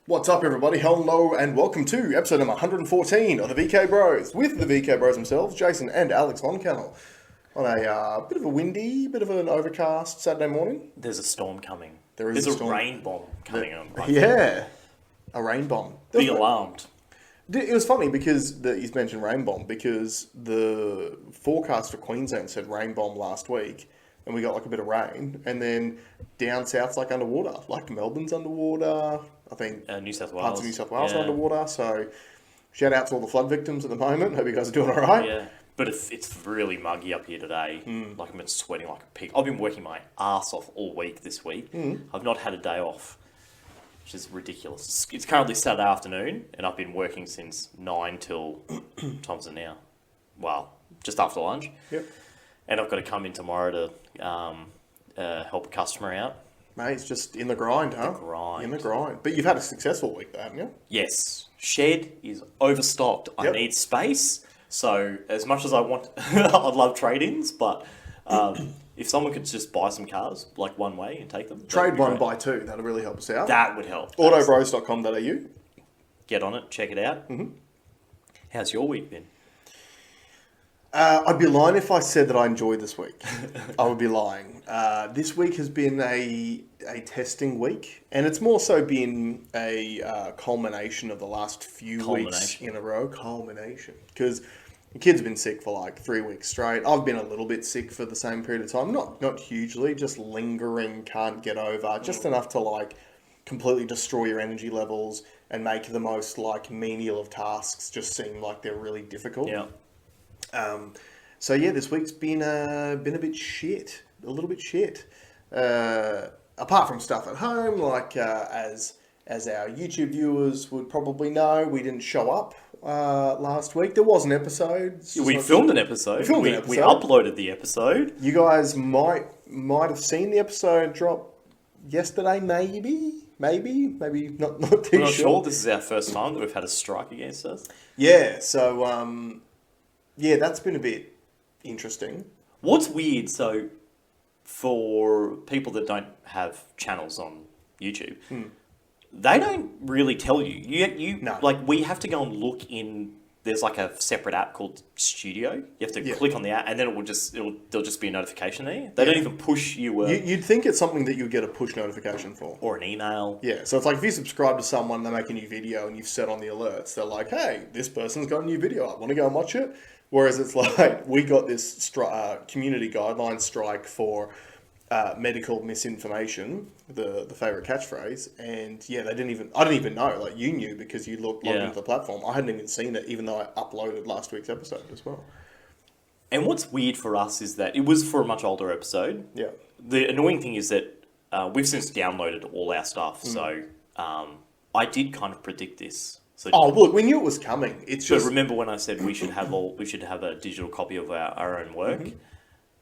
What's up, everybody? Hello and welcome to episode number 114 of the VK Bros with the VK Bros themselves, Jason and Alex Von Kennel, on a bit of a windy, bit of an overcast Saturday morning. There's a storm coming. There's a rain bomb coming on. Yeah, a rain bomb. Be alarmed. It was funny because he's mentioned rain bomb because the forecast for Queensland said rain bomb last week. And we got like a bit of rain, and then down south's like underwater. Like Melbourne's underwater. I think New South Wales. Parts of New South Wales are underwater. So shout out to all the flood victims at the moment. Hope you guys are doing all right. Yeah, but it's really muggy up here today. Like I've been sweating like a pig. I've been working my ass off all week this week. I've not had a day off, which is ridiculous. It's currently Saturday afternoon, and I've been working since 9 till times it now. Well, just after lunch. Yep. And I've got to come in tomorrow to help a customer out. Mate, it's just in the grind, huh? In the grind. But you've had a successful week, though, haven't you? Yes. Shed is overstocked. Yep. I need space. So as much as I want, I'd love trade-ins, but if someone could just buy some cars, like one way, and take them. Trade one, buy two. That'll really help us out. That would help. Autobros.com.au. Get on it. Check it out. Mm-hmm. How's your week been? I'd be lying if I said that I enjoyed this week. I would be lying. This week has been a testing week, and it's more so been a culmination of the last few weeks in a row. Culmination. Because the kids have been sick for like 3 weeks straight. I've been a little bit sick for the same period of time. Not hugely, just lingering, can't get over. Just enough to like completely destroy your energy levels and make the most like menial of tasks just seem like they're really difficult. Yeah. So yeah, this week's been a bit shit, a little bit shit. Apart from stuff at home, like as our YouTube viewers would probably know, we didn't show up last week. There was an episode. We filmed an episode. We uploaded the episode. You guys might have seen the episode drop yesterday, maybe not too We're not sure. This is our first time that we've had a strike against us. Yeah. So yeah, that's been a bit interesting. What's weird, so for people that don't have channels on YouTube, they don't really tell you. No. Like, we have to go and look in. There's like a separate app called Studio. You have to click on the app, and then there'll just be a notification there. They don't even push you. You'd think it's something that you'd get a push notification for, or an email. Yeah, so it's like if you subscribe to someone, they make a new video, and you've set on the alerts. They're like, "Hey, this person's got a new video up. Want to go and watch it?" Whereas it's like, we got this community guideline strike for medical misinformation, the favourite catchphrase, and yeah, I didn't even know, like you knew because you logged into the platform. I hadn't even seen it, even though I uploaded last week's episode as well. And what's weird for us is that it was for a much older episode. Yeah. The annoying thing is that we've since downloaded all our stuff, so I did kind of predict this. So, look, we knew it was coming. It's just, remember when I said we should have a digital copy of our own work,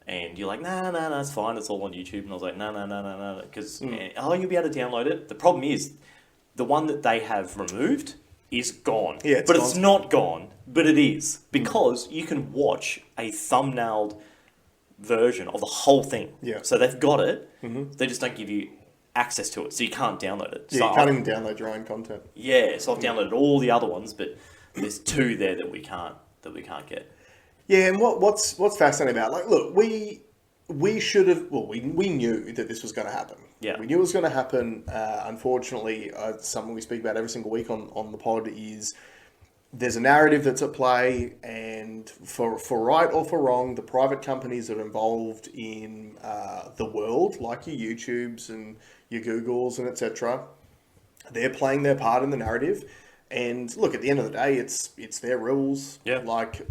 and you're like, nah, it's fine, it's all on YouTube, and I was like, no, because you'll be able to download it. The problem is, the one that they have removed is gone. Yeah, it's not gone, but it is, because you can watch a thumbnailed version of the whole thing. Yeah. So they've got it. They just don't give you access to it, so you can't download it. Yeah, so you can't even download your own content. Yeah, so I've downloaded all the other ones, but there's two there that we can't get. Yeah, and what's fascinating about, like, look, we should have, well, we knew that this was going to happen. Yeah. We knew it was going to happen. Unfortunately, something we speak about every single week on the pod is there's a narrative that's at play, and for right or for wrong, the private companies that are involved in the world, like your YouTubes and your Googles and etc., they're playing their part in the narrative. And look, at the end of the day, it's their rules. Yeah. Like,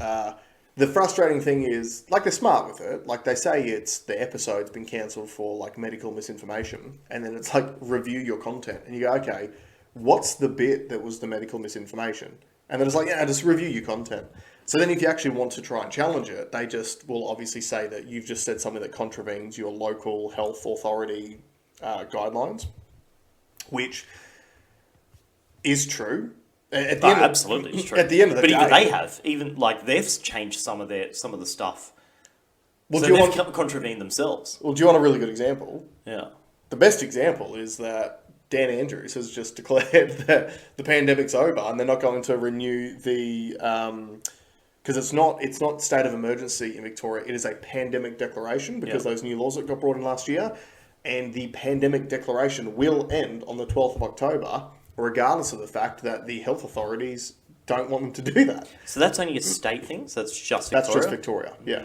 the frustrating thing is, like, they're smart with it. Like, they say the episode's been cancelled for, like, medical misinformation. And then it's like, review your content. And you go, okay, what's the bit that was the medical misinformation? And then it's like, yeah, just review your content. So then if you actually want to try and challenge it, they just will obviously say that you've just said something that contravenes your local health authority guidelines, which is true. Absolutely, it's true. At the end of the day, even they have, they've changed some of the stuff. Well, so they've contravened themselves. Well, do you want a really good example? Yeah. The best example is that Dan Andrews has just declared that the pandemic's over and they're not going to renew the because it's not state of emergency in Victoria. It is a pandemic declaration because those new laws that got brought in last year, and the pandemic declaration will end on the 12th of October, regardless of the fact that the health authorities don't want them to do that. So that's only a state thing. So that's just Victoria. That's just Victoria. Yeah.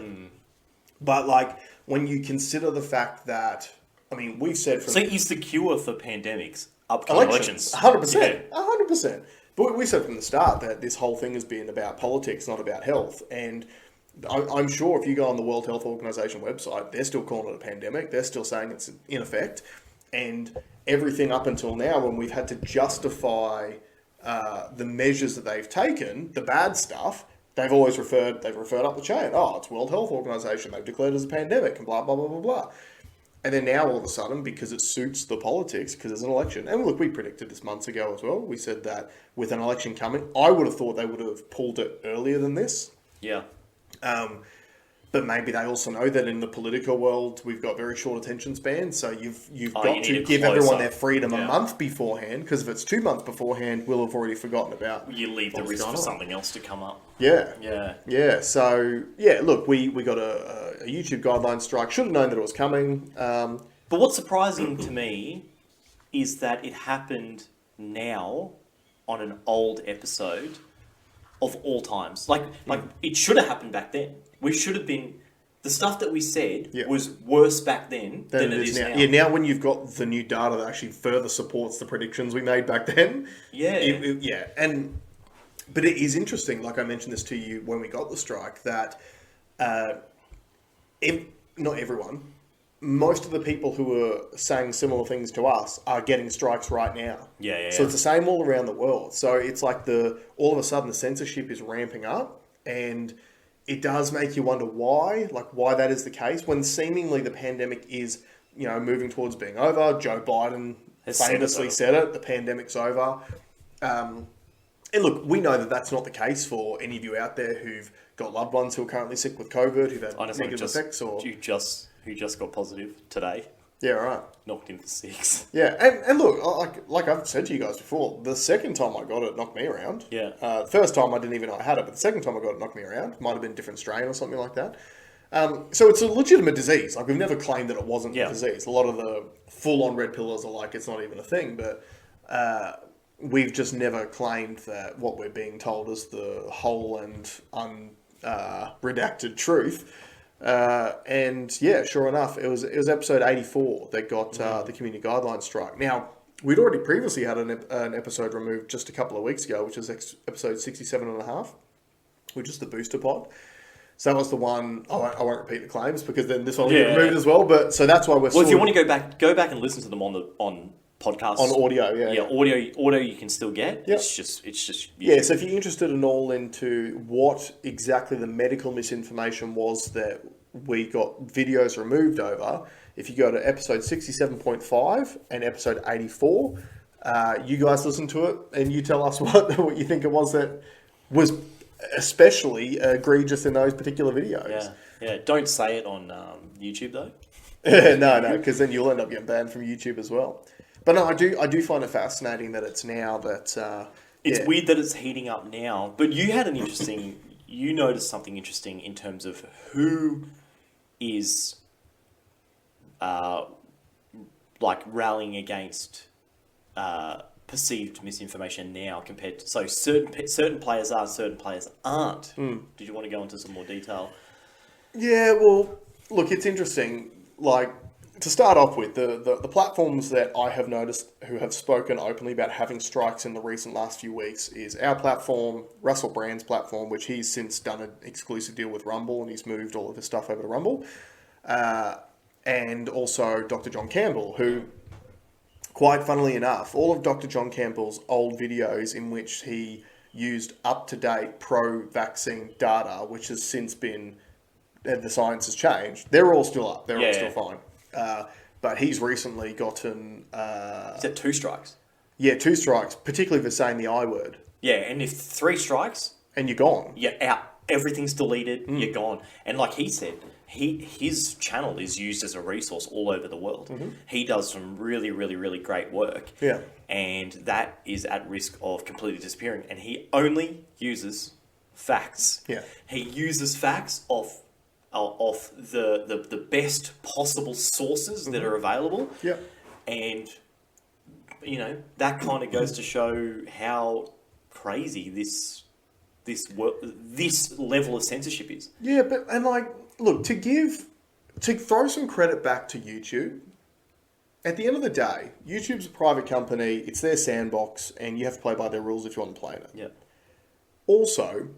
But like when you consider the fact that, I mean, we've said from... So is the cure for pandemics upcoming elections? 100%. 100%. But we said from the start that this whole thing has been about politics, not about health. And I'm sure if you go on the World Health Organization website, they're still calling it a pandemic. They're still saying it's in effect. And everything up until now, when we've had to justify the measures that they've taken, the bad stuff, they've referred up the chain. Oh, it's World Health Organization. They've declared it as a pandemic and blah, blah, blah, blah, blah. And then now all of a sudden, because it suits the politics, because there's an election. And look, we predicted this months ago as well. We said that with an election coming, I would have thought they would have pulled it earlier than this. Yeah. But maybe they also know that in the political world, we've got very short attention spans. So you've got to give everyone their freedom a month beforehand, because if it's 2 months beforehand, we'll have already forgotten about. You leave the risk for something else to come up. Yeah. So look, we got a YouTube guideline strike. Should have known that it was coming. But what's surprising to me is that it happened now on an old episode of all times. Like it should have happened back then. We should have been... The stuff that we said was worse back then than it is now. Yeah, now when you've got the new data that actually further supports the predictions we made back then. Yeah. But it is interesting, like I mentioned this to you when we got the strike, that not everyone, most of the people who are saying similar things to us are getting strikes right now. So it's the same all around the world. So it's like all of a sudden the censorship is ramping up, and it does make you wonder why that is the case, when seemingly the pandemic is, moving towards being over. Joe Biden famously said it, the pandemic's over. And look, we know that that's not the case for any of you out there who've got loved ones who are currently sick with COVID, who've had negative effects, or... Who just got positive today. Yeah, right. Knocked in for 6. Yeah, and look, like I've said to you guys before, the second time I got it knocked me around. Yeah. The first time I didn't even know I had it, but the second time I got it knocked me around. Might have been a different strain or something like that. So it's a legitimate disease. Like, we've never claimed that it wasn't a disease. A lot of the full-on red pillers are like, it's not even a thing, but we've just never claimed that what we're being told is the whole and unredacted truth. And yeah, sure enough, it was episode 84 that got the community guidelines strike. Now, we'd already previously had an episode removed just a couple of weeks ago, which is episode 67.5, which is the booster pod. So that was the one. I won't repeat the claims because then this one will get removed as well. But so that's why we're. Well, if you want to go back and listen to them on podcasts, on audio, audio you can still get. Yep. It's just yeah. So if you're interested in all into what exactly the medical misinformation was that we got videos removed over, if you go to episode 67.5 and episode 84, you guys listen to it and you tell us what you think it was that was especially egregious in those particular videos. Yeah. Don't say it on YouTube though. No, because then you'll end up getting banned from YouTube as well. But no, I do find it fascinating that it's now that... it's weird that it's heating up now. But you had you noticed something interesting in terms of who is rallying against perceived misinformation now compared to... So certain players are, certain players aren't. Did you want to go into some more detail? Yeah, well, look, it's interesting. Like, to start off with, the platforms that I have noticed who have spoken openly about having strikes in the recent last few weeks is our platform, Russell Brand's platform, which he's since done an exclusive deal with Rumble and he's moved all of his stuff over to Rumble. And also Dr. John Campbell, who, quite funnily enough, all of Dr. John Campbell's old videos in which he used up-to-date pro-vaccine data, which has since been... the science has changed. They're all still up. They're all still fine. But he's recently gotten... Is that 2 strikes? Yeah, 2 strikes, particularly for saying the I word. Yeah, and if 3 strikes... And you're gone. You're out. Everything's deleted. You're gone. And like he said, his channel is used as a resource all over the world. He does some really, really, really great work. Yeah. And that is at risk of completely disappearing. And he only uses facts. Yeah. He uses facts off the best possible sources that are available. Yeah. And, that kind of goes to show how crazy this level of censorship is. Yeah, look, to throw some credit back to YouTube, at the end of the day, YouTube's a private company, it's their sandbox, and you have to play by their rules if you want to play in it. Yeah. Also,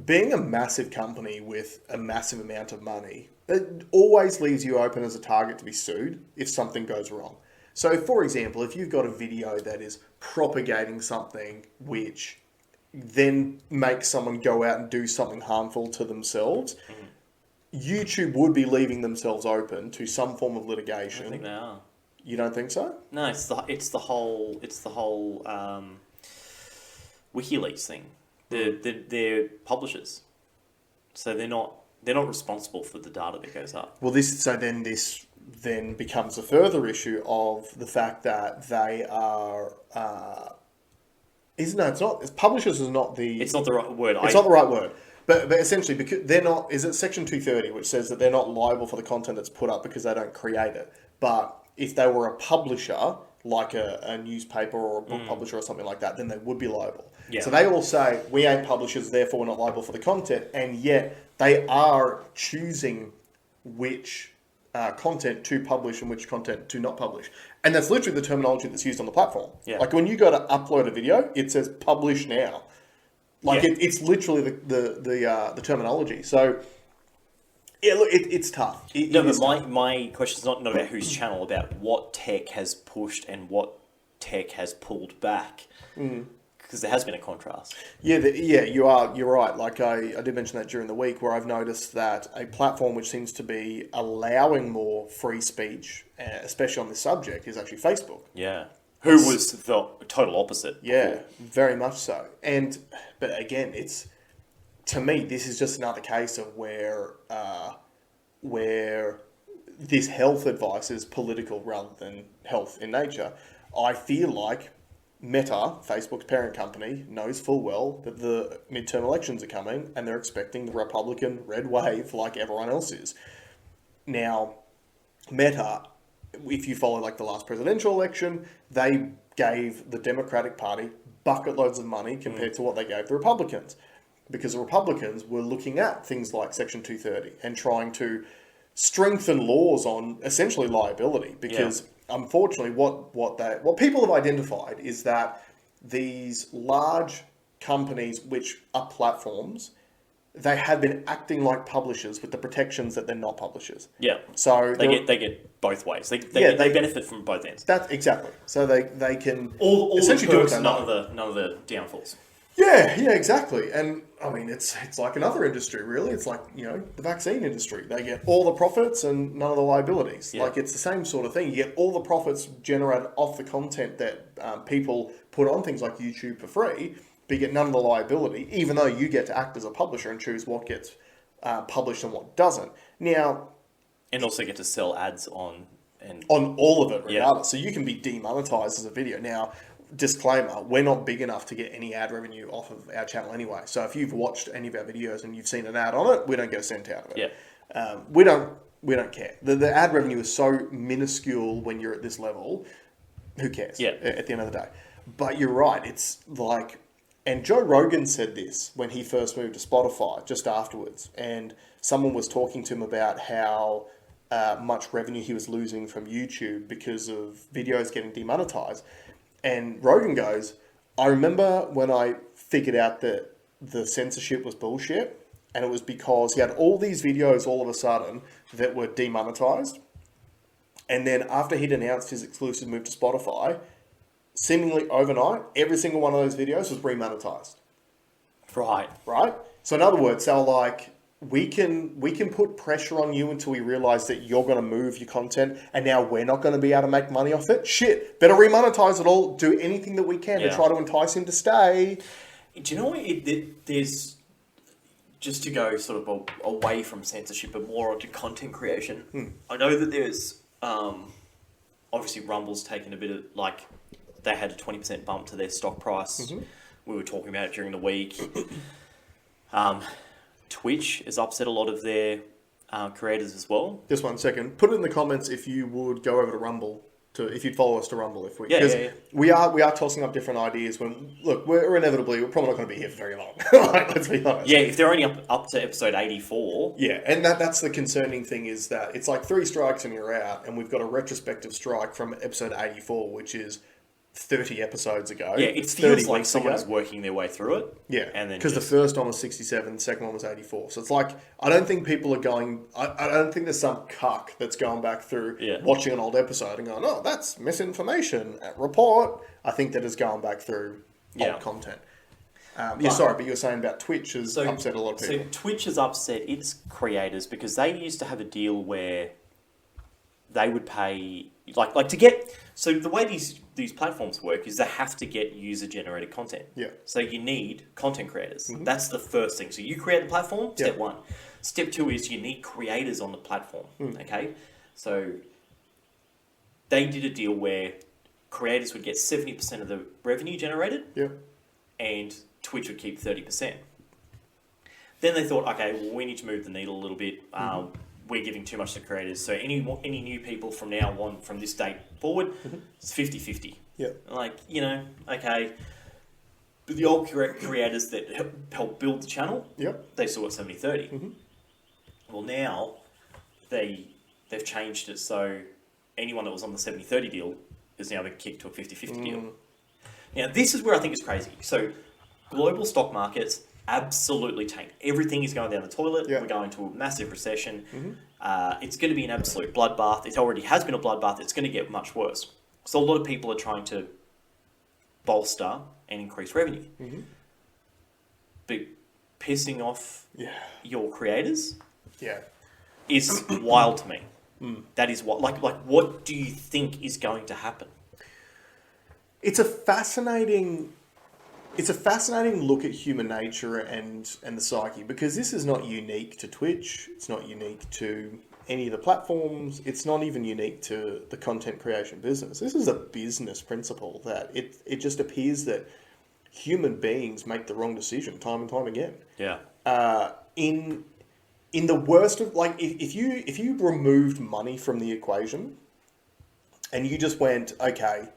being a massive company with a massive amount of money, it always leaves you open as a target to be sued if something goes wrong. So, for example, if you've got a video that is propagating something which then makes someone go out and do something harmful to themselves, YouTube would be leaving themselves open to some form of litigation. I think they are. You don't think so? No, it's the whole WikiLeaks thing. They're publishers, so they're not responsible for the data that goes up. Well, this then becomes a further issue of the fact that they are. It's not. Publishers is not the. It's not the right word. It's not the right word. But essentially, because they're not. Is it Section 230, which says that they're not liable for the content that's put up because they don't create it. But if they were a publisher, like a newspaper or a book publisher or something like that, then they would be liable. Yeah. So they all say, we ain't publishers, therefore we're not liable for the content, and yet they are choosing which content to publish and which content to not publish. And that's literally the terminology that's used on the platform. Yeah. Like when you go to upload a video, it says publish now. Like it's literally the terminology. So yeah, look, it's tough. But my question is not about whose channel, about what tech has pushed and what tech has pulled back. Because there has been a contrast. Yeah, you're right. Like I did mention that during the week, where I've noticed that a platform which seems to be allowing more free speech, especially on this subject, is actually Facebook. Yeah. Who was the total opposite. Yeah, before. very much so. But again, to me, this is just another case of where this health advice is political rather than health in nature. I feel like Meta, Facebook's parent company, knows full well that the midterm elections are coming and they're expecting the Republican red wave like everyone else is. Now, Meta, if you follow like the last presidential election, they gave the Democratic Party bucket loads of money compared to what they gave the Republicans. Because the Republicans were looking at things like Section 230 and trying to strengthen laws on essentially liability. Because unfortunately, what people have identified is that these large companies, which are platforms, they have been acting like publishers with the protections that they're not publishers. Yeah. So they get both ways. They benefit from both ends. That's exactly. So they can all essentially the do perks, it. none of the downfalls. Yeah, exactly. And I mean, it's like another industry, really. It's like, the vaccine industry. They get all the profits and none of the liabilities. Yeah. Like, it's the same sort of thing. You get all the profits generated off the content that people put on things like YouTube for free, but you get none of the liability, even though you get to act as a publisher and choose what gets published and what doesn't. Now... And also get to sell ads on all of it, regardless. So you can be demonetized as a video. Now... Disclaimer, we're not big enough to get any ad revenue off of our channel anyway. So if you've watched any of our videos and you've seen an ad on it, we don't get a cent out of it. Yeah. We don't care. The ad revenue is so minuscule when you're at this level. Who cares? Yeah. At the end of the day. But you're right. It's like, and Joe Rogan said this when he first moved to Spotify, just afterwards. And someone was talking to him about how much revenue he was losing from YouTube because of videos getting demonetized. And Rogan goes, I remember when I figured out that the censorship was bullshit, and it was because he had all these videos all of a sudden that were demonetized. And then after he'd announced his exclusive move to Spotify, seemingly overnight, every single one of those videos was remonetized. Right? So in other words, they're like, we can put pressure on you until we realize that you're going to move your content and now we're not going to be able to make money off it. Shit, better remonetize it all, do anything that we can to try to entice him to stay. Do you know what? just to go sort of away from censorship but more onto content creation. I know that there's obviously Rumble's taken a bit of like they had a 20% bump to their stock price. We were talking about it during the week. Twitch has upset a lot of their creators as well. Just 1 second. Put it in the comments if you would go over to Rumble. If you'd follow us to Rumble, if we we are tossing up different ideas. We're probably not going to be here for very long. Like, let's be honest. Yeah, if they're only up to episode 84. Yeah, and that's the concerning thing is that it's like 3 strikes and you're out, and we've got a retrospective strike from episode 84, which is 30 episodes ago. Yeah, it feels like someone is working their way through it. Yeah, because the first one was 67, the second one was 84. So it's like, I don't think people are going... I don't think there's some cuck that's going back through watching an old episode and going, oh, that's misinformation. Report. I think that is going back through old content. Sorry, but you were saying about Twitch has upset a lot of people. So Twitch has upset its creators because they used to have a deal where they would pay... Like to get... So the way these platforms work is they have to get user-generated content. Yeah. So you need content creators. That's the first thing. So you create the platform, step 1. Step 2 is you need creators on the platform. Okay? So they did a deal where creators would get 70% of the revenue generated. Yeah. And Twitch would keep 30%. Then they thought, okay, well, we need to move the needle a little bit. We're giving too much to creators. So any new people from now on, from this date forward, it's 50-50. Yeah. Like, okay. But the old creators that helped build the channel, they still got 70-30. Well, now they've changed it so anyone that was on the 70-30 deal is now been kicked to a 50-50 deal. Now, this is where I think it's crazy. So global stock markets... absolutely tanked. Everything is going down the toilet. We're going to a massive recession. It's going to be an absolute bloodbath. It already has been a bloodbath. It's going to get much worse. So a lot of people are trying to bolster and increase revenue. But pissing off your creators is wild to me. That is what, like, what do you think is going to happen? It's a fascinating look at human nature and the psyche, because this is not unique to Twitch. It's not unique to any of the platforms. It's not even unique to the content creation business. This is a business principle that it just appears that human beings make the wrong decision time and time again. Yeah. In the worst of, like, if you removed money from the equation and you just went, okay,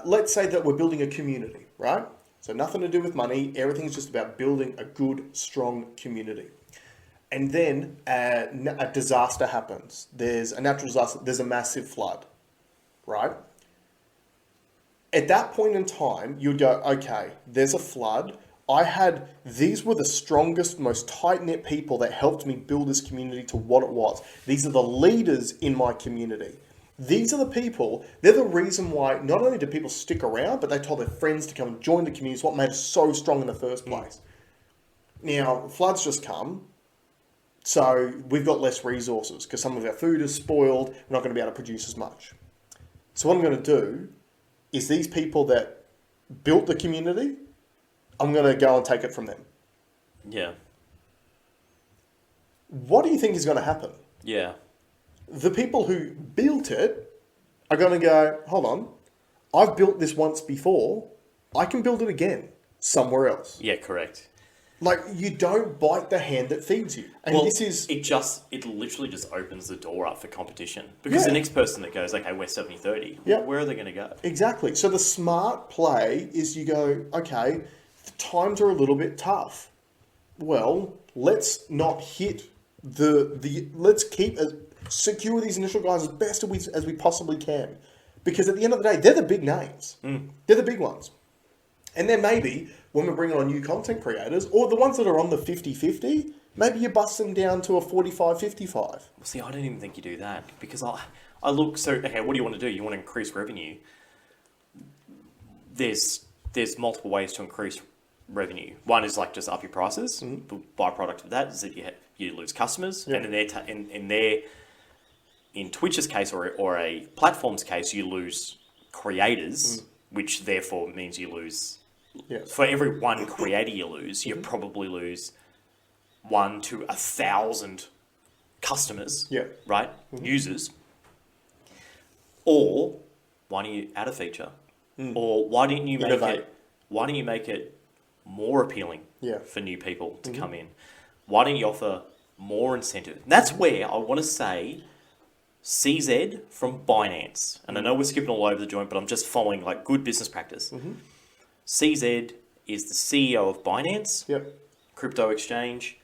let's say that we're building a community, right? So nothing to do with money. Everything's just about building a good, strong community. And then a disaster happens. There's a natural disaster. There's a massive flood, right? At that point in time, you'd go, okay, there's a flood. These were the strongest, most tight-knit people that helped me build this community to what it was. These are the leaders in my community. These are the people, they're the reason why not only do people stick around, but they told their friends to come and join the community. It's what made us so strong in the first place. Now, floods just come, so we've got less resources because some of our food is spoiled. We're not going to be able to produce as much. So what I'm going to do is these people that built the community, I'm going to go and take it from them. Yeah. What do you think is going to happen? Yeah. The people who built it are going to go, hold on, I've built this once before. I can build it again somewhere else. Yeah, correct. Like, you don't bite the hand that feeds you. And it literally just opens the door up for competition. Because the next person that goes, okay, we're 70-30, where are they going to go? Exactly. So the smart play is you go, okay, the times are a little bit tough. Well, let's not hit let's keep secure these initial guys as best as we possibly can. Because at the end of the day, they're the big names. They're the big ones. And then maybe when we're bringing on new content creators, or the ones that are on the 50-50, maybe you bust them down to a 45-55. Well, see, I don't even think you do that. Because I look, so, okay, what do you want to do? You want to increase revenue. There's multiple ways to increase revenue. One is like just up your prices. The byproduct of that is that you lose customers. And in Twitch's case or a platform's case, you lose creators, which therefore means you lose... For every one creator you lose, you probably lose 1 to 1,000 customers, Yeah. right? Users. Or why don't you add a feature? Or why don't you make it more appealing for new people to come in? Why don't you offer more incentive? And that's where I want to say CZ from Binance, and I know we're skipping all over the joint, but I'm just following like good business practice. CZ is the CEO of Binance, crypto exchange.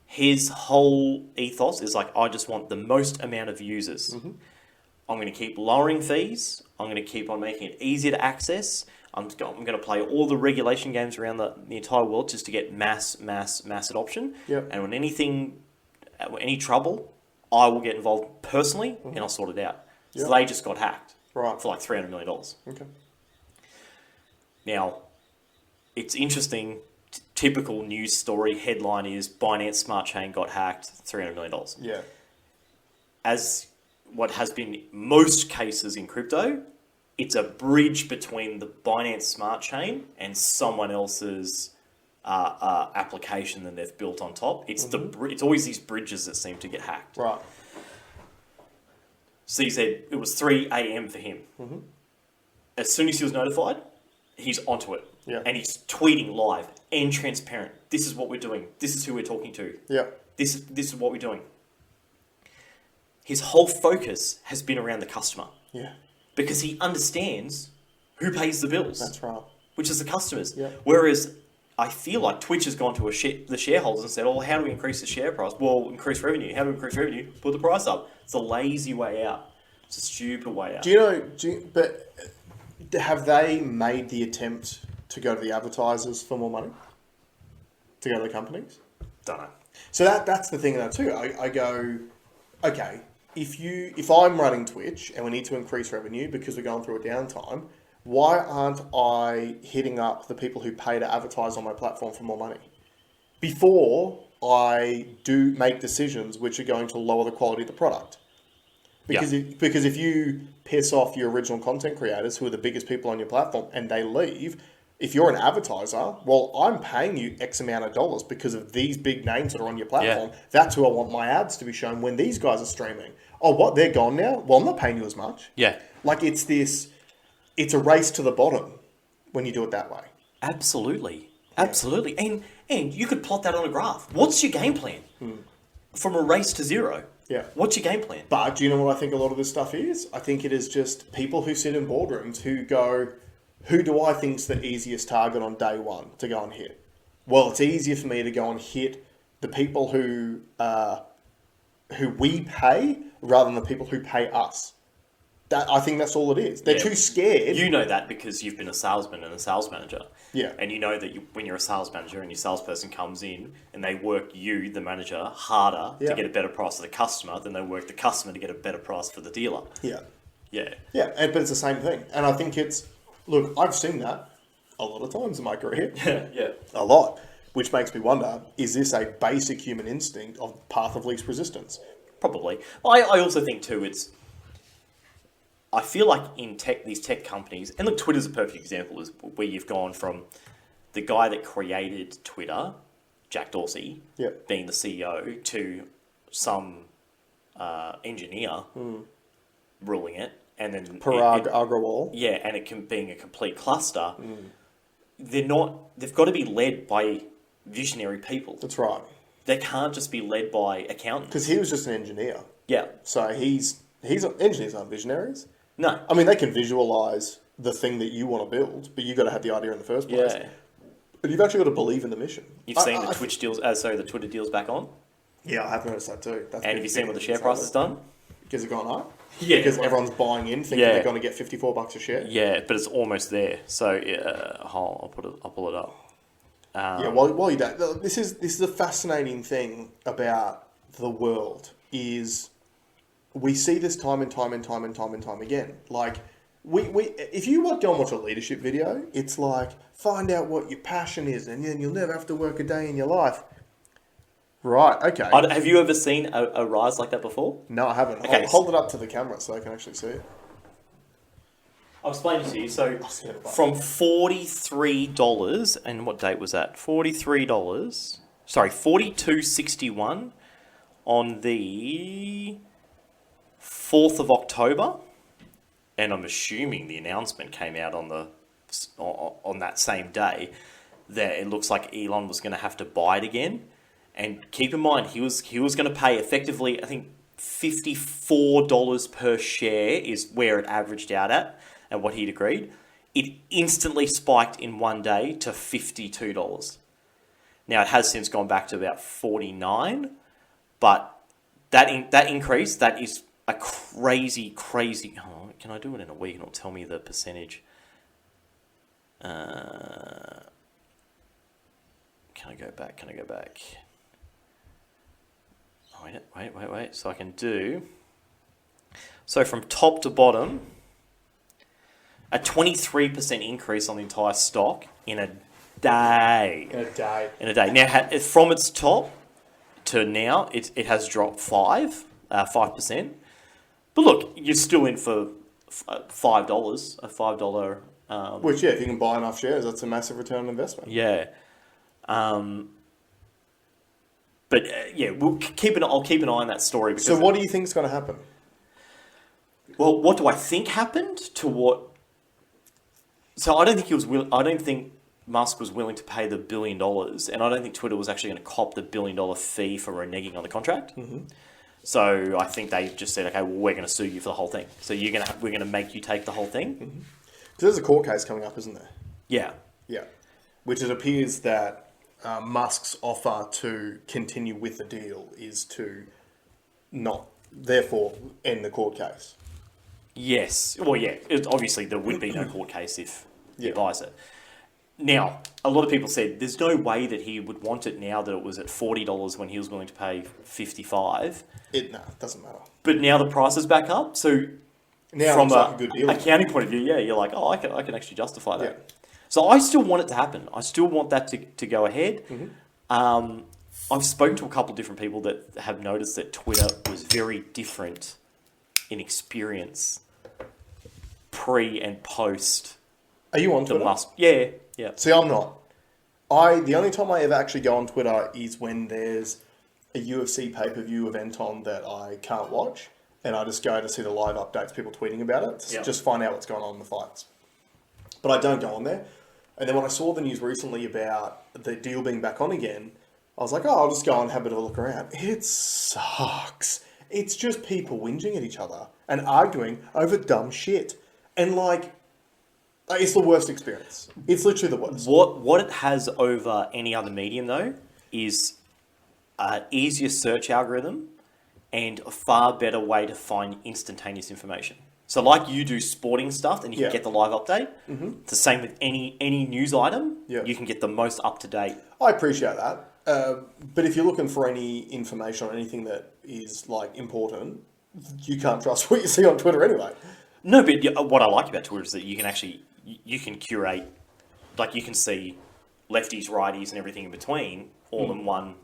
His whole ethos is like, I just want the most amount of users. I'm going to keep lowering fees. I'm going to keep on making it easier to access. I'm going to play all the regulation games around the entire world just to get mass adoption. And when any trouble, I will get involved personally and I'll sort it out. So they just got hacked for like $300 million. Okay. Now, it's interesting. Typical news story headline is Binance Smart Chain got hacked, $300 million. Yeah. As what has been most cases in crypto, it's a bridge between the Binance Smart Chain and someone else's application that they've built on top. It's it's always these bridges that seem to get hacked. Right. So he said it was 3 a.m. for him. As soon as he was notified, he's onto it. And he's tweeting live and transparent. This is what we're doing. This is who we're talking to. This is what we're doing. His whole focus has been around the customer. Because he understands who pays the bills. That's right. Which is the customers. Whereas I feel like Twitch has gone to the shareholders and said, oh, how do we increase the share price? Well, increase revenue. How do we increase revenue? Put the price up. It's a lazy way out. It's a stupid way out. But have they made the attempt to go to the advertisers for more money? To go to the companies? Don't know. So that's the thing though too. I go, okay, if I'm running Twitch and we need to increase revenue because we're going through a downtime, why aren't I hitting up the people who pay to advertise on my platform for more money? Before I do make decisions which are going to lower the quality of the product. Because if you piss off your original content creators who are the biggest people on your platform and they leave, if you're an advertiser, well, I'm paying you X amount of dollars because of these big names that are on your platform. That's who I want my ads to be shown when these guys are streaming. Oh, what? They're gone now? Well, I'm not paying you as much. Like it's a race to the bottom when you do it that way. Absolutely. And you could plot that on a graph. What's your game plan? From a race to zero. What's your game plan? But do you know what I think a lot of this stuff is? I think it is just people who sit in boardrooms who go, who do I think's the easiest target on day one to go and hit? Well, it's easier for me to go and hit the people who we pay rather than the people who pay us. I think that's all it is. They're too scared. You know that because you've been a salesman and a sales manager. And you know that when you're a sales manager and your salesperson comes in and they work you, the manager, harder to get a better price for the customer than they work the customer to get a better price for the dealer. But it's the same thing. And I think look, I've seen that a lot of times in my career. A lot. Which makes me wonder, is this a basic human instinct of path of least resistance? Probably. I also think too, I feel like in these tech companies, and look, Twitter's a perfect example, is where you've gone from the guy that created Twitter, Jack Dorsey, being the CEO, to some engineer ruling it, and then Parag Agrawal. And it being a complete cluster. They've got to be led by visionary people. That's right. They can't just be led by accountants. Because he was just an engineer. So engineers aren't visionaries. No. I mean, they can visualize the thing that you want to build, but you've got to have the idea in the first place. But you've actually got to believe in the mission. You've seen the Twitter deal's back on? Yeah, I have noticed that too. And have you seen what the share price has done? Because it's gone up? Because everyone's buying in, thinking they're going to get $54 a share? Yeah, but it's almost there. So, I'll pull it up. While you don't... This is a fascinating thing about the world, is... We see this time and time again. Like, if you go and watch a leadership video, it's like, find out what your passion is, and then you'll never have to work a day in your life. Right, okay. Have you ever seen a rise like that before? No, I haven't. Okay. Hold it up to the camera so I can actually see it. I'll explain it to you. So, from $43, and what date was that? $43. Sorry, 42.61 on the 4th of October, and I'm assuming the announcement came out on that same day that it looks like Elon was going to have to buy it again. And keep in mind, he was going to pay effectively, I think, $54 per share is where it averaged out at, and what he'd agreed. It instantly spiked in one day to $52. Now, it has since gone back to about 49, but that increase, that is a crazy... Oh, can I do it in a week and it'll tell me the percentage? Can I go back? Oh, wait. So I can do... So from top to bottom, a 23% increase on the entire stock in a day. In a day. Now, from its top to now, it has dropped 5%. But look, you're still in for $5, a $5. Which, yeah, if you can buy enough shares, that's a massive return on investment. Yeah. But yeah, I'll keep an eye on that story. Because so what do you think is going to happen? Well, what do I think happened to what? So I don't think I don't think Musk was willing to pay the $1 billion, and I don't think Twitter was actually going to cop the $1 billion fee for reneging on the contract. Mm-hmm. So I think they just said, okay, well, we're going to sue you for the whole thing. So we're going to make you take the whole thing. Mm-hmm. So there's a court case coming up, isn't there? Yeah. Yeah. Which it appears that Musk's offer to continue with the deal is to not, therefore, end the court case. Yes. Well, yeah. Obviously, there would be no court case if he Yeah. buys it. Now, a lot of people said there's no way that he would want it now that it was at $40 when he was willing to pay $55. It doesn't matter. But now the price is back up. So now from it's like a good deal. accounting point of view, yeah, you're like, oh, I can actually justify that. Yeah. So I still want it to happen. I still want that to go ahead. Mm-hmm. I've spoken to a couple of different people that have noticed that Twitter was very different in experience pre and post. Are you on the Twitter? Musk. Yeah. See, I'm not. The only time I ever actually go on Twitter is when there's a UFC pay-per-view event on that I can't watch, and I just go to see the live updates, people tweeting about it, to just find out what's going on in the fights. But I don't go on there. And then when I saw the news recently about the deal being back on again, I was like, oh, I'll just go and have a bit of a look around. It sucks. It's just people whinging at each other and arguing over dumb shit. And it's the worst experience. It's literally the worst. What it has over any other medium, though, is an easier search algorithm and a far better way to find instantaneous information. So like you do sporting stuff and you can get the live update. Mm-hmm. It's the same with any news item. Yeah. You can get the most up-to-date. I appreciate that. But if you're looking for any information on anything that is important, you can't trust what you see on Twitter anyway. No, but what I like about Twitter is that you can curate, you can see lefties, righties, and everything in between all in one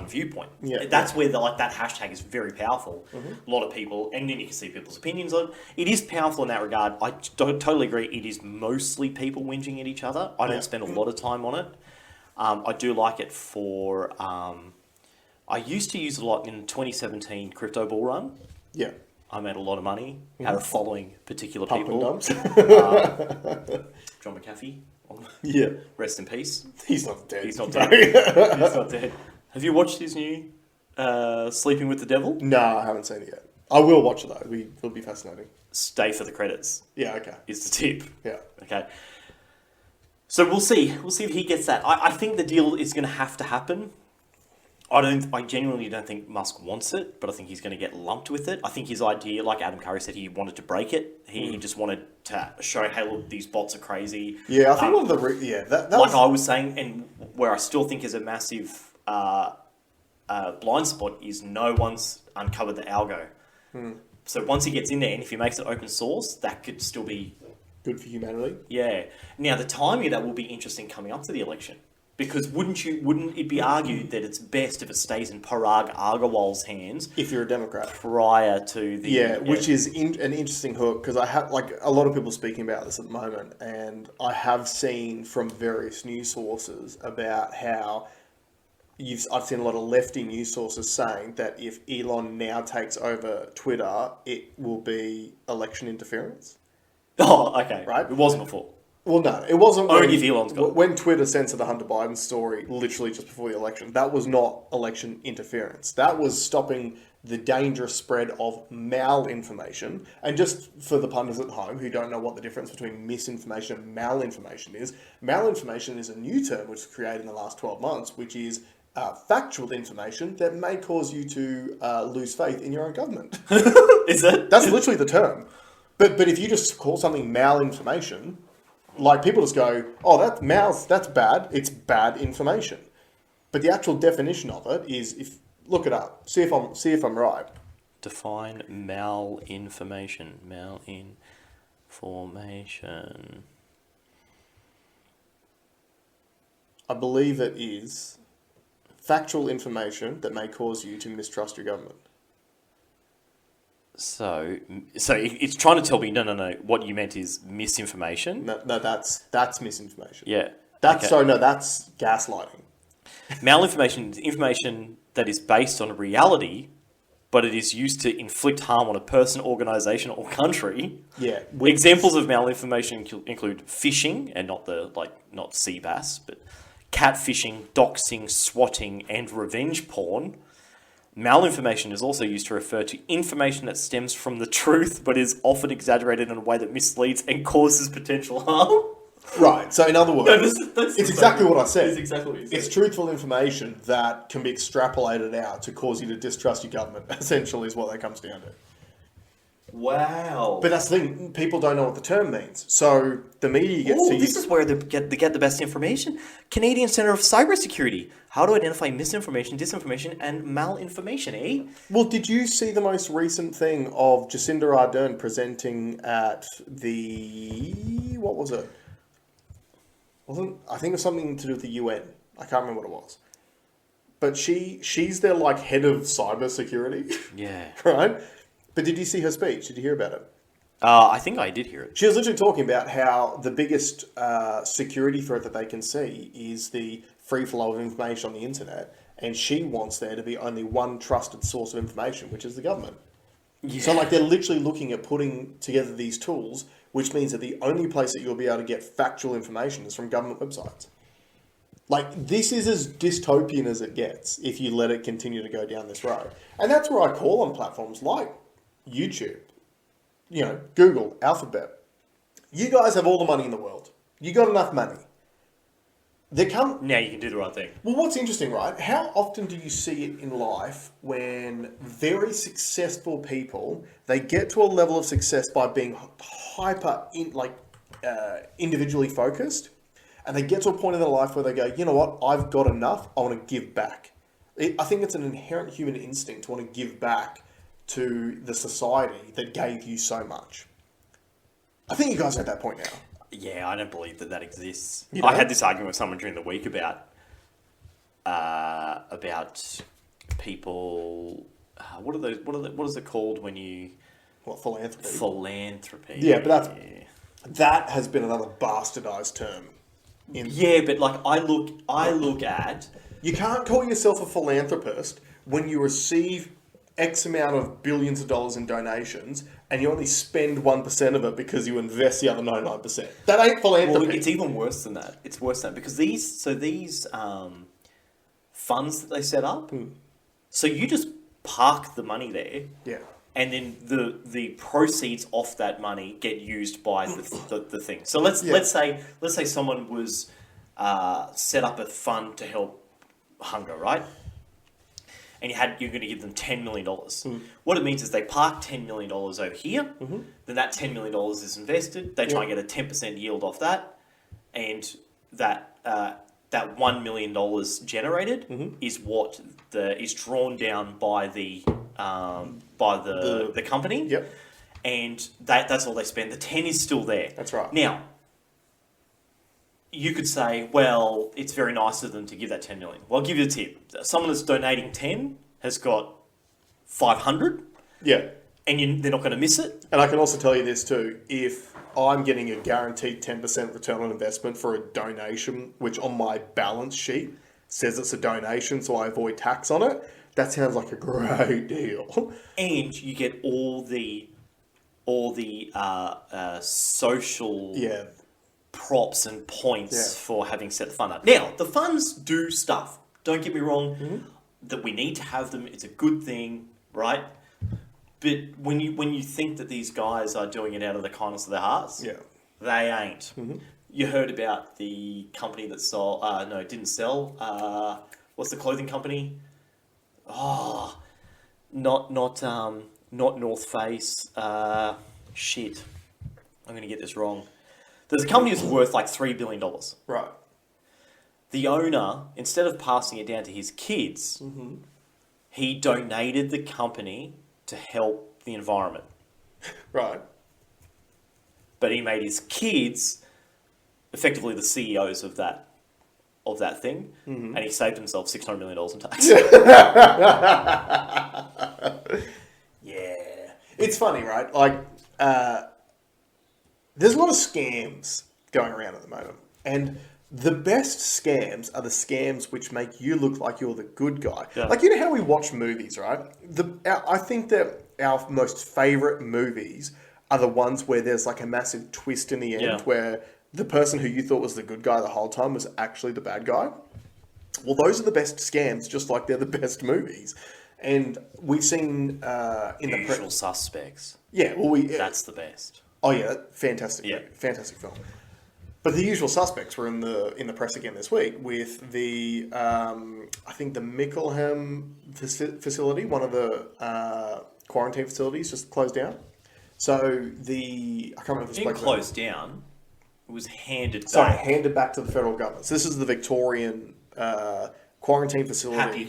viewpoint. Yeah, that's where that hashtag is very powerful. Mm-hmm. A lot of people, and then you can see people's opinions on it. It is powerful in that regard. I totally agree. It is mostly people whinging at each other. I don't spend a lot of time on it. I do like it for. I used to use it a lot in the 2017 crypto bull run. Yeah. I made a lot of money out of following particular people. Dumps. John McAfee. Yeah. Rest in peace. He's not dead. He's not dead. He's not dead. Have you watched his new Sleeping with the Devil? No, I haven't seen it yet. I will watch it though. It'll be fascinating. Stay for the credits. Yeah, okay. Is the tip. Yeah. Okay. So we'll see. We'll see if he gets that. I think the deal is going to have to happen. I genuinely don't think Musk wants it, but I think he's going to get lumped with it. I think his idea, like Adam Curry said, he wanted to break it. He just wanted to show, hey, look, these bots are crazy. Yeah, I think one of the... that was... I was saying, and where I still think is a massive blind spot is no one's uncovered the algo. So once he gets in there, and if he makes it open source, that could still be... good for humanity. Yeah. Now, the timing of that will be interesting coming up to the election. Because wouldn't it be argued that it's best if it stays in Parag Agrawal's hands if you're a Democrat prior to the which is an interesting hook because I have a lot of people speaking about this at the moment, and I have seen from various news sources about how I've seen a lot of lefty news sources saying that if Elon now takes over Twitter, it will be election interference. Oh, okay. Right? It wasn't before. Well, no, it wasn't. Only if Elon's got it. When Twitter censored the Hunter Biden story literally just before the election, that was not election interference. That was stopping the dangerous spread of malinformation. And just for the punters at home who don't know what the difference between misinformation and malinformation is a new term which was created in the last 12 months, which is factual information that may cause you to lose faith in your own government. Is it? That's literally the term. But if you just call something malinformation, like people just go, oh, that's bad. It's bad information. But the actual definition of it is, look it up, see if I'm right. Define malinformation. Malinformation. I believe it is factual information that may cause you to mistrust your government. So it's trying to tell me, no. What you meant is misinformation. No, that's misinformation. Yeah. That's okay. That's gaslighting. Malinformation is information that is based on reality, but it is used to inflict harm on a person, organisation, or country. Yeah. Examples of malinformation include phishing, and not sea bass, but catfishing, doxing, swatting, and revenge porn. Malinformation is also used to refer to information that stems from the truth, but is often exaggerated in a way that misleads and causes potential harm. Right. So in other words, that's it's exactly what I said. It's exactly what you said. It's truthful information that can be extrapolated out to cause you to distrust your government, essentially is what that comes down to. Wow. But that's the thing, people don't know what the term means. So the media gets to this is where they get the best information. Canadian Centre of Cybersecurity. How to identify misinformation, disinformation, and malinformation, eh? Well, did you see the most recent thing of Jacinda Ardern presenting at what was it? I think it was something to do with the UN. I can't remember what it was. But she's their head of cybersecurity. Yeah. Right? But did you see her speech? Did you hear about it? I think I did hear it. She was literally talking about how the biggest security threat that they can see is the free flow of information on the internet, and she wants there to be only one trusted source of information, which is the government. Yeah. So they're literally looking at putting together these tools, which means that the only place that you'll be able to get factual information is from government websites. This is as dystopian as it gets if you let it continue to go down this road. And that's where I call on platforms like YouTube, Google, Alphabet. You guys have all the money in the world. You got enough money. Now you can do the right thing. Well, what's interesting, right? How often do you see it in life when very successful people, they get to a level of success by being individually focused, and they get to a point in their life where they go, you know what, I've got enough, I want to give back. I think it's an inherent human instinct to want to give back to the society that gave you so much. I think you guys are at that point now. Yeah, I don't believe that exists. You know? I had this argument with someone during the week about people. What is it called when you? What, philanthropy? Philanthropy. Yeah, but that has been another bastardized term. But I look at. You can't call yourself a philanthropist when you receive X amount of billions of dollars in donations, and you only spend 1% of it because you invest the other 99%. That ain't philanthropy. Well, it's even worse than that. It's worse than that because these funds that they set up. So you just park the money there. Yeah. And then the proceeds off that money get used by the thing. So let's say someone was set up a fund to help hunger, right? And you're going to give them $10 million. What it means is they park $10 million over here. Then that $10 million is invested. They try and get a 10% yield off that, and that $1 million generated is what is drawn down by the company. Yep. And that's all they spend. The 10 is still there. That's right. Now, you could say, well, it's very nice of them to give that 10 million. Well, I'll give you a tip. Someone that's donating 10 has got 500. Yeah. And they're not going to miss it. And I can also tell you this too. If I'm getting a guaranteed 10% return on investment for a donation, which on my balance sheet says it's a donation, so I avoid tax on it. That sounds like a great deal. And you get all the social props and points for having set the fund up. Now, the funds do stuff. Don't get me wrong. That we need to have them. It's a good thing, right? But when you think that these guys are doing it out of the kindness of their hearts, they ain't. You heard about the company that didn't sell. What's the clothing company? Oh, not North Face. Shit, I'm going to get this wrong. There's a company that's worth like $3 billion. Right. The owner, instead of passing it down to his kids, he donated the company to help the environment. Right. But he made his kids effectively the CEOs of that thing, and he saved himself $600 million in tax. Yeah. It's funny, right? Like, there's a lot of scams going around at the moment. And the best scams are the scams which make you look like you're the good guy. Yeah. Like, you know how we watch movies, right? I think that our most favourite movies are the ones where there's like a massive twist in the end where the person who you thought was the good guy the whole time was actually the bad guy. Well, those are the best scams, just like they're the best movies. And we've seen in the Usual Suspects. Yeah, well, that's the best. Oh yeah, fantastic, fantastic film. But The Usual Suspects were in the press again this week with the I think the Mickleham facility, one of the quarantine facilities, just closed down. So I can't remember if it closed down. It was handed back to the federal government. So this is the Victorian quarantine facility.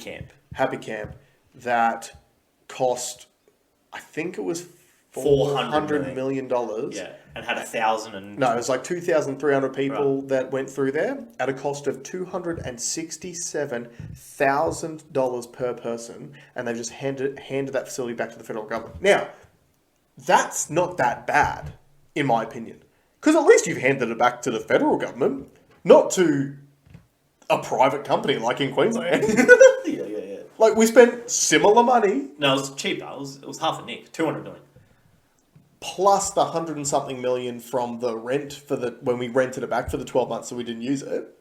Happy Camp. That cost, I think it was $400 million. Yeah, and had 1,000 No, it was like 2,300 people that went through there at a cost of $267,000 per person, and they've just handed that facility back to the federal government. Now, that's not that bad, in my opinion. Because at least you've handed it back to the federal government, not to a private company like in Queensland. Yeah. Like, we spent similar money. No, it was cheaper. It was half a nick, $200 million. Plus the 100 and something million from the rent when we rented it back for the 12 months so we didn't use it.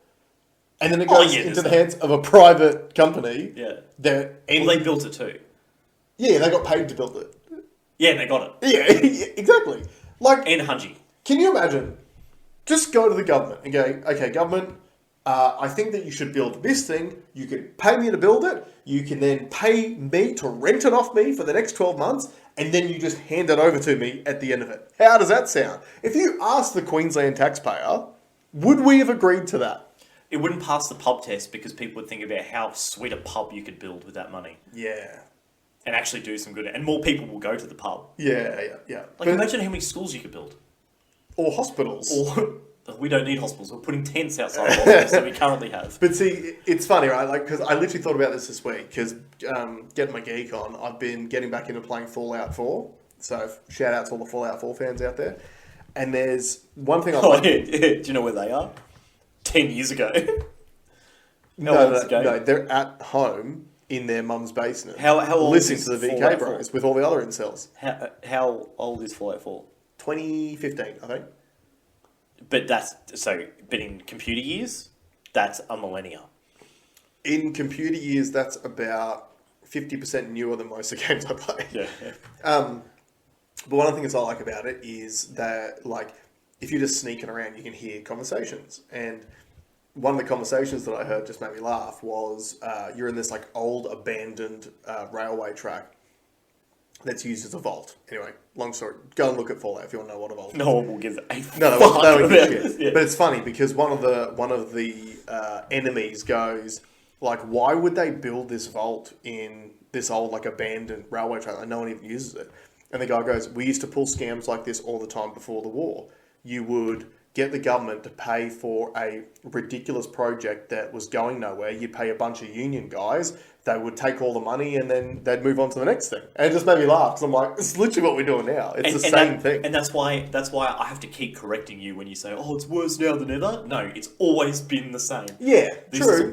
And then it goes into the hands of a private company. Yeah. Well, they built it too. Yeah, they got paid to build it. Yeah, and they got it. Yeah, exactly. Like, and Hungy. Can you imagine? Just go to the government and go, okay, government, I think that you should build this thing. You can pay me to build it. You can then pay me to rent it off me for the next 12 months. And then you just hand it over to me at the end of it. How does that sound? If you asked the Queensland taxpayer, would we have agreed to that? It wouldn't pass the pub test because people would think about how sweet a pub you could build with that money. Yeah. And actually do some good. And more people will go to the pub. Yeah. Like, imagine how many schools you could build. Or hospitals. We don't need hospitals. We're putting tents outside of hospitals that we currently have. But see, it's funny, right? Like, because I literally thought about this week. Because getting my geek on, I've been getting back into playing Fallout 4. So shout out to all the Fallout 4 fans out there. And there's one thing I like. Do you know where they are? 10 years ago. No, they're at home in their mum's basement. How old listening is to the VK Fallout Bros with all the other incels. How old is Fallout 4? 2015, I think. But in computer years, that's a millennia. In computer years, that's about 50% newer than most of the games I play. Yeah. But one of the things I like about it is that, like, if you're just sneaking around, you can hear conversations. And one of the conversations that I heard just made me laugh was you're in this, like, old abandoned railway track that's used as a vault. Anyway, long story. Go and look at Fallout if you want to know what a vault is. No one will give a fuck. No one gives a shit. Yeah. But it's funny because one of the enemies goes, like, why would they build this vault in this old, like, abandoned railway track? Like, no one even uses it. And the guy goes, we used to pull scams like this all the time before the war. You would get the government to pay for a ridiculous project that was going nowhere. You'd pay a bunch of union guys. They would take all the money and then they'd move on to the next thing. And it just made me laugh because I'm like, it's literally what we're doing now. It's the same thing. And that's why I have to keep correcting you when you say, "Oh, it's worse now than ever." No, it's always been the same. Yeah, this true.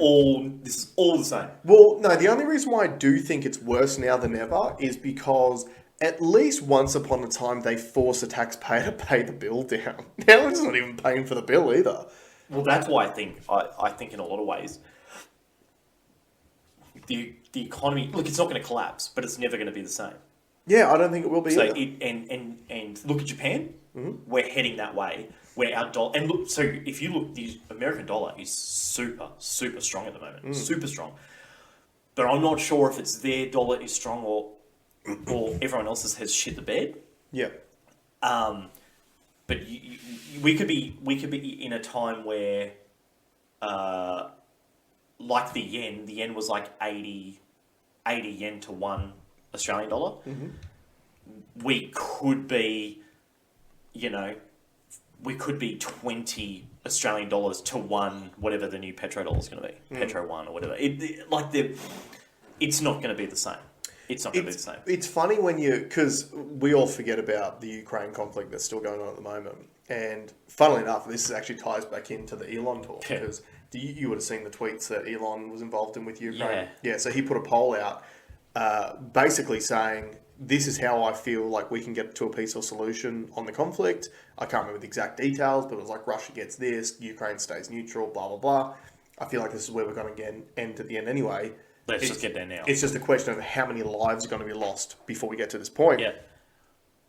This is all the same. Well, no, the only reason why I do think it's worse now than ever is because at least once upon a time they force a taxpayer to pay the bill down. Now it's not even paying for the bill either. Well, that's why I think in a lot of ways the economy, look, it's not going to collapse, but it's never going to be the same. Yeah, I don't think it will be so either. And look at Japan, we're heading that way. Where our dollar, and look, so if you look, the American dollar is super strong at the moment, super strong. But I'm not sure if it's their dollar is strong or everyone else's has shit the bed. Yeah. But we could be in a time where, like the yen was like 80 yen to one Australian dollar. Mm-hmm. We could be, we could be 20 Australian dollars to one, whatever the new petrodollar is going to be, Petro One or whatever. It's not going to be the same. It's not going to be the same. It's funny because we all forget about the Ukraine conflict that's still going on at the moment. And funnily enough, this actually ties back into the Elon talk because you would have seen the tweets that Elon was involved in with Ukraine. Yeah, so he put a poll out basically saying, this is how I feel like we can get to a peaceful solution on the conflict. I can't remember the exact details, but it was like Russia gets this, Ukraine stays neutral, blah, blah, blah. I feel like this is where we're going to end at the end anyway. Let's just get there now. It's just a question of how many lives are going to be lost before we get to this point. Yeah.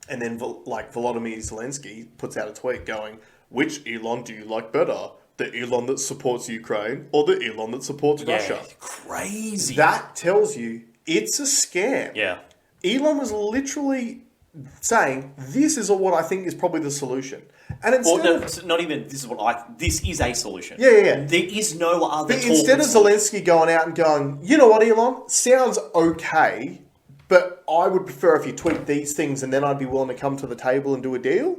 And then, Volodymyr Zelensky puts out a tweet going, which Elon do you like better? The Elon that supports Ukraine or the Elon that supports Russia? Crazy. That tells you it's a scam. Yeah. Elon was literally saying, this is what I think is probably the solution. And instead not even, this is a solution. Yeah. There is no other But instead of Zelensky going out and going, you know what, Elon, sounds okay, but I would prefer if you tweak these things and then I'd be willing to come to the table and do a deal.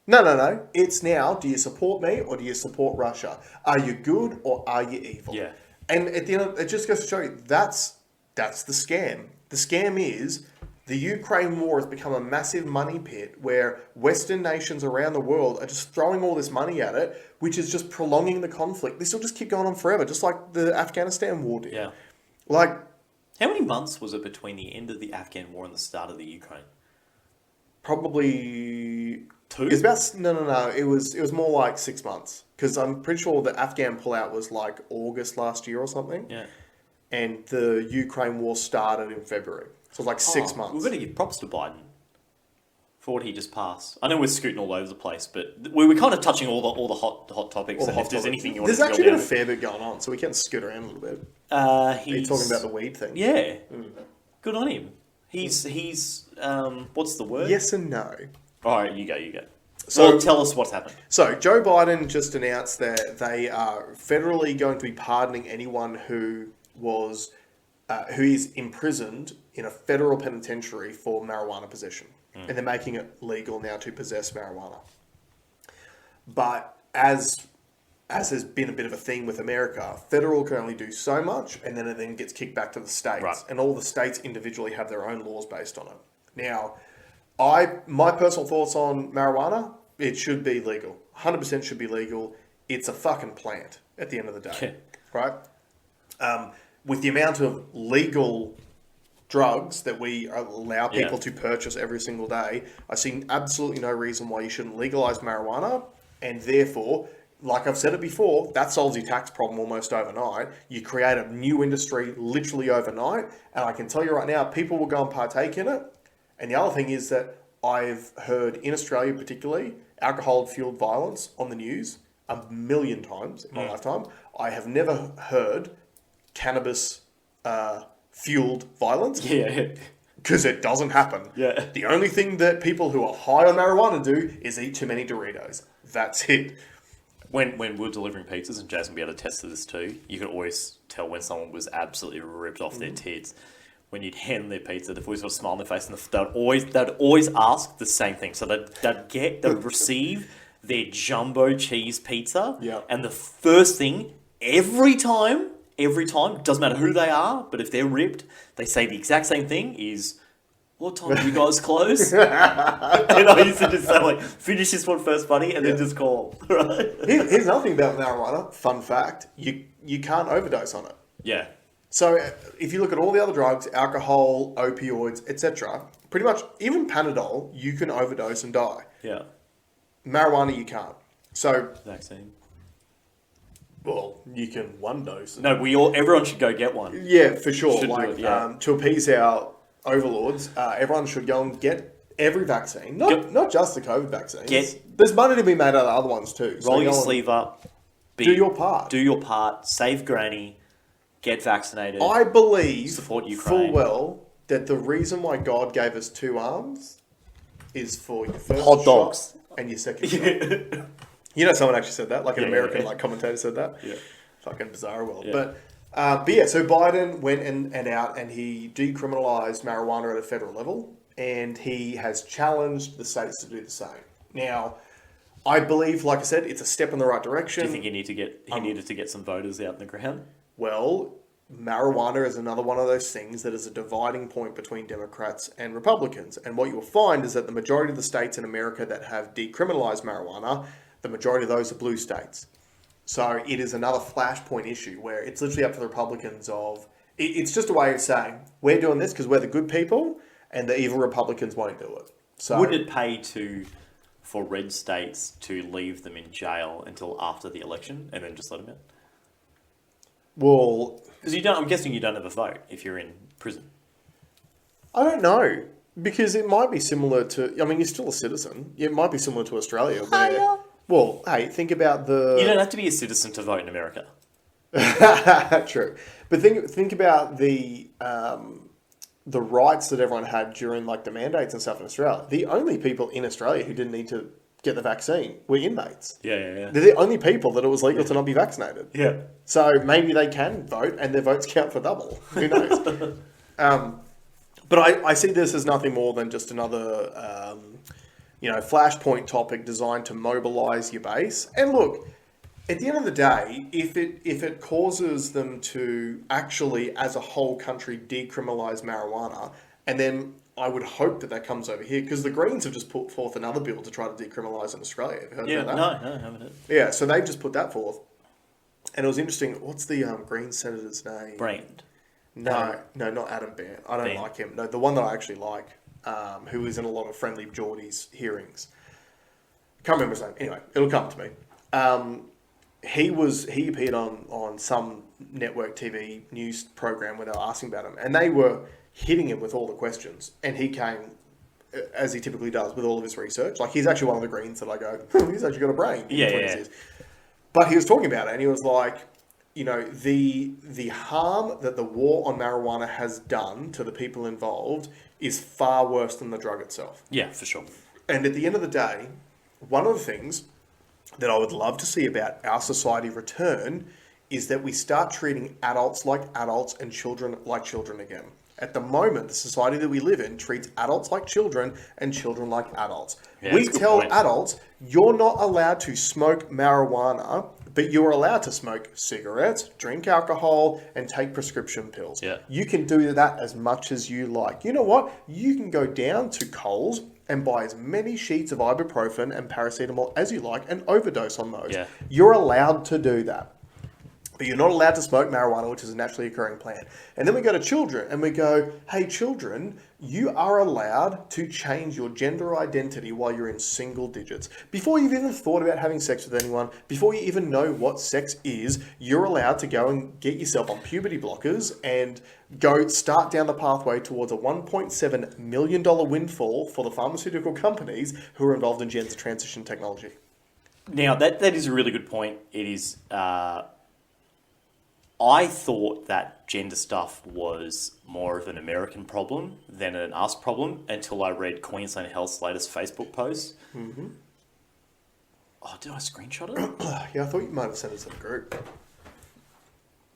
No. It's now, do you support me or do you support Russia? Are you good or are you evil? Yeah. And at the end, it just goes to show you, that's the scam. The scam is the Ukraine war has become a massive money pit where Western nations around the world are just throwing all this money at it, which is just prolonging the conflict. This will just keep going on forever, just like the Afghanistan war did. Yeah. How many months was it between the end of the Afghan war and the start of the Ukraine? Probably 2. It was about no. It was more like 6 months because I'm pretty sure the Afghan pullout was like August last year or something. Yeah. And the Ukraine war started in February. So it was like 6 months. We're going to give props to Biden for what he just passed. I know we're scooting all over the place, but we're kind of touching all the hot topics. And if there's anything you want to There's actually been a fair bit going on, so we can scoot around a little bit. He's talking about the weed thing. Yeah. Good on him. He's what's the word? Yes and no. All right, you go. So tell us what's happened. So Joe Biden just announced that they are federally going to be pardoning anyone who is imprisoned in a federal penitentiary for marijuana possession. And they're making it legal now to possess marijuana. But as has been a bit of a theme with America, federal can only do so much, and then it then gets kicked back to the states. Right. And all the states individually have their own laws based on it. Now, my personal thoughts on marijuana, it should be legal. 100% should be legal. It's a fucking plant at the end of the day. Right? With the amount of legal drugs that we allow people to purchase every single day, I see absolutely no reason why you shouldn't legalize marijuana. And therefore, like I've said it before, that solves your tax problem almost overnight. You create a new industry literally overnight. And I can tell you right now, people will go and partake in it. And the other thing is that I've heard in Australia particularly, alcohol-fueled violence on the news 1 million times in my lifetime. I have never heard cannabis fueled violence. Yeah. Because it doesn't happen. Yeah. The only thing that people who are high on marijuana do is eat too many Doritos. That's it. When we were delivering pizzas, and Jazz will be able to test to this too, you could always tell when someone was absolutely ripped off their tits. When you'd hand them their pizza, they'd always got a smile on their face, and they'd always ask the same thing. So they'd receive their jumbo cheese pizza. Yeah. And the first thing, every time, doesn't matter who they are, but if they're ripped, they say the exact same thing is, what time do you guys close? And I used to just say, like, finish this one first, buddy, and then just call. Right? Here's another thing about marijuana. Fun fact: you can't overdose on it. Yeah. So if you look at all the other drugs, alcohol, opioids, etc., pretty much even Panadol, you can overdose and die. Yeah. Marijuana, you can't. So, Vaccine. well, you can one dose. No, everyone should go get one. Yeah, for sure. Should do like it, yeah. to appease our overlords, everyone should go and get every vaccine, not just the COVID vaccines. There's money to be made out of other ones too. Roll your sleeve up. Do your part. Do your part. Save Granny. Get vaccinated. I believe support Ukraine. full well that the reason why God gave us two arms is for your first hot dogs shot and your second shot. You know, someone actually said that, like an American like commentator said that. Yeah. Fucking bizarre world. Yeah. But yeah, so Biden went and out and he decriminalized marijuana at a federal level, and he has challenged the states to do the same. Now, I believe, like I said, it's a step in the right direction. Do you think he needed to get some voters out in the ground? Well, marijuana is another one of those things that is a dividing point between Democrats and Republicans. And what you will find is that the majority of the states in America that have decriminalized marijuana, the majority of those are blue states. So it is another flashpoint issue where it's literally up to the Republicans of... It's just a way of saying, we're doing this because we're the good people and the evil Republicans won't do it. So would it pay for red states to leave them in jail until after the election and then just let them in? Well... Because I'm guessing you don't have a vote if you're in prison. I don't know. Because it might be similar to... I mean, you're still a citizen. It might be similar to Australia where... Well, hey, think about the... You don't have to be a citizen to vote in America. True. But think about the rights that everyone had during like the mandates and stuff in Australia. The only people in Australia who didn't need to get the vaccine were inmates. Yeah. They're the only people that it was legal to not be vaccinated. Yeah. So maybe they can vote and their votes count for double. Who knows? But I see this as nothing more than just another... flashpoint topic designed to mobilize your base. And look, at the end of the day, if it causes them to actually, as a whole country, decriminalize marijuana, and then I would hope that comes over here, because the Greens have just put forth another bill to try to decriminalise in Australia. Have you heard about that? No, I haven't heard. Yeah, so they've just put that forth. And it was interesting. What's the Green senator's name? Brand. No, not Adam Band. I don't like him. No, the one that I actually like, who is in a lot of Friendly Geordie's hearings. Can't remember his name. Anyway, it'll come to me. He appeared on some network TV news program where they were asking about him, and they were hitting him with all the questions, and he came, as he typically does, with all of his research. Like, he's actually one of the Greens that I go, he's actually got a brain. Yeah. But he was talking about it, and he was like, the harm that the war on marijuana has done to the people involved is far worse than the drug itself. Yeah, for sure. And at the end of the day, one of the things that I would love to see about our society return is that we start treating adults like adults and children like children again. At the moment, the society that we live in treats adults like children and children like adults. Yeah, we tell adults, you're not allowed to smoke marijuana, but you're allowed to smoke cigarettes, drink alcohol, and take prescription pills. Yeah. You can do that as much as you like. You know what? You can go down to Coles and buy as many sheets of ibuprofen and paracetamol as you like and overdose on those. Yeah. You're allowed to do that. But you're not allowed to smoke marijuana, which is a naturally occurring plant. And then we go to children and we go, hey, children, you are allowed to change your gender identity while you're in single digits. Before you've even thought about having sex with anyone, before you even know what sex is, you're allowed to go and get yourself on puberty blockers and go start down the pathway towards a $1.7 million windfall for the pharmaceutical companies who are involved in gender transition technology. Now, that is a really good point. It is... I thought that gender stuff was more of an American problem than an us problem until I read Queensland Health's latest Facebook post. Mm-hmm. Oh, did I screenshot it? Yeah, I thought you might have sent it to the group.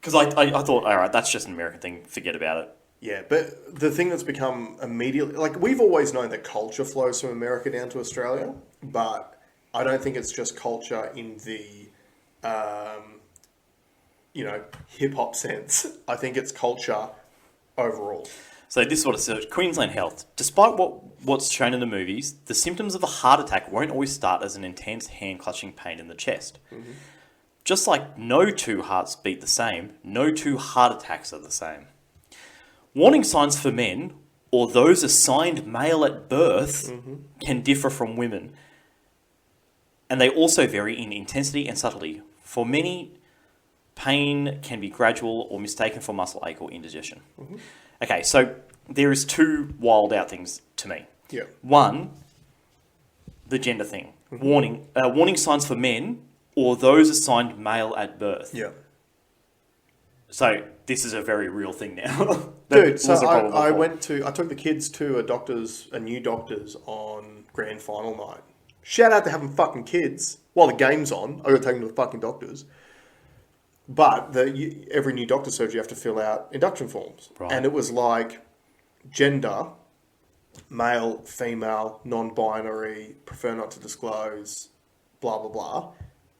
Because I thought, all right, that's just an American thing. Forget about it. Yeah, but the thing that's become immediately... Like, we've always known that culture flows from America down to Australia, but I don't think it's just culture in the, hip hop sense. I think it's culture overall. So this is what it says. Queensland Health. Despite what's shown in the movies, the symptoms of a heart attack won't always start as an intense hand-clutching pain in the chest. Mm-hmm. Just like no two hearts beat the same, no two heart attacks are the same. Warning signs for men, or those assigned male at birth, can differ from women. And they also vary in intensity and subtlety. For many, pain can be gradual or mistaken for muscle ache or indigestion. Mm-hmm. Okay, so there is two wild out things to me. Yeah. One, the gender thing. Warning signs for men or those assigned male at birth. Yeah. So this is a very real thing now. Dude, so I took the kids to a new doctor's on grand final night. Shout out to having fucking kids while the game's on. I got to take them to the fucking doctors. But every new doctor surgery, you have to fill out induction forms. Right. And it was like gender, male, female, non-binary, prefer not to disclose, blah, blah, blah.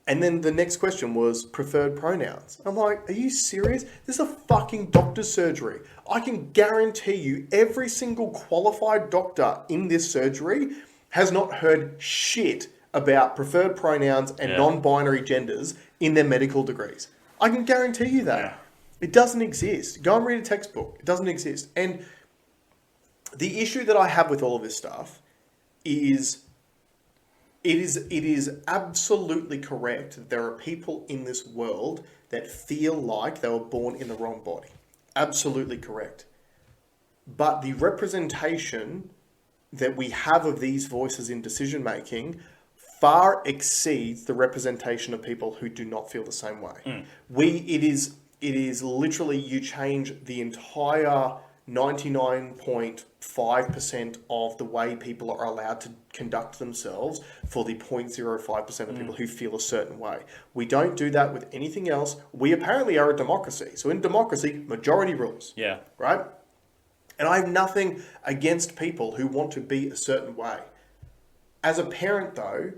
And then the next question was preferred pronouns. I'm like, are you serious? This is a fucking doctor's surgery. I can guarantee you every single qualified doctor in this surgery has not heard shit about preferred pronouns and non-binary genders in their medical degrees. I can guarantee you that. Yeah. It doesn't exist. Go and read a textbook. It doesn't exist. And the issue that I have with all of this stuff is it is absolutely correct that there are people in this world that feel like they were born in the wrong body. Absolutely correct. But the representation that we have of these voices in decision making far exceeds the representation of people who do not feel the same way. It is literally, you change the entire 99.5% of the way people are allowed to conduct themselves for the 0.05% of people who feel a certain way. We don't do that with anything else. We apparently are a democracy. So in democracy, majority rules. Yeah. Right? And I have nothing against people who want to be a certain way. As a parent, though,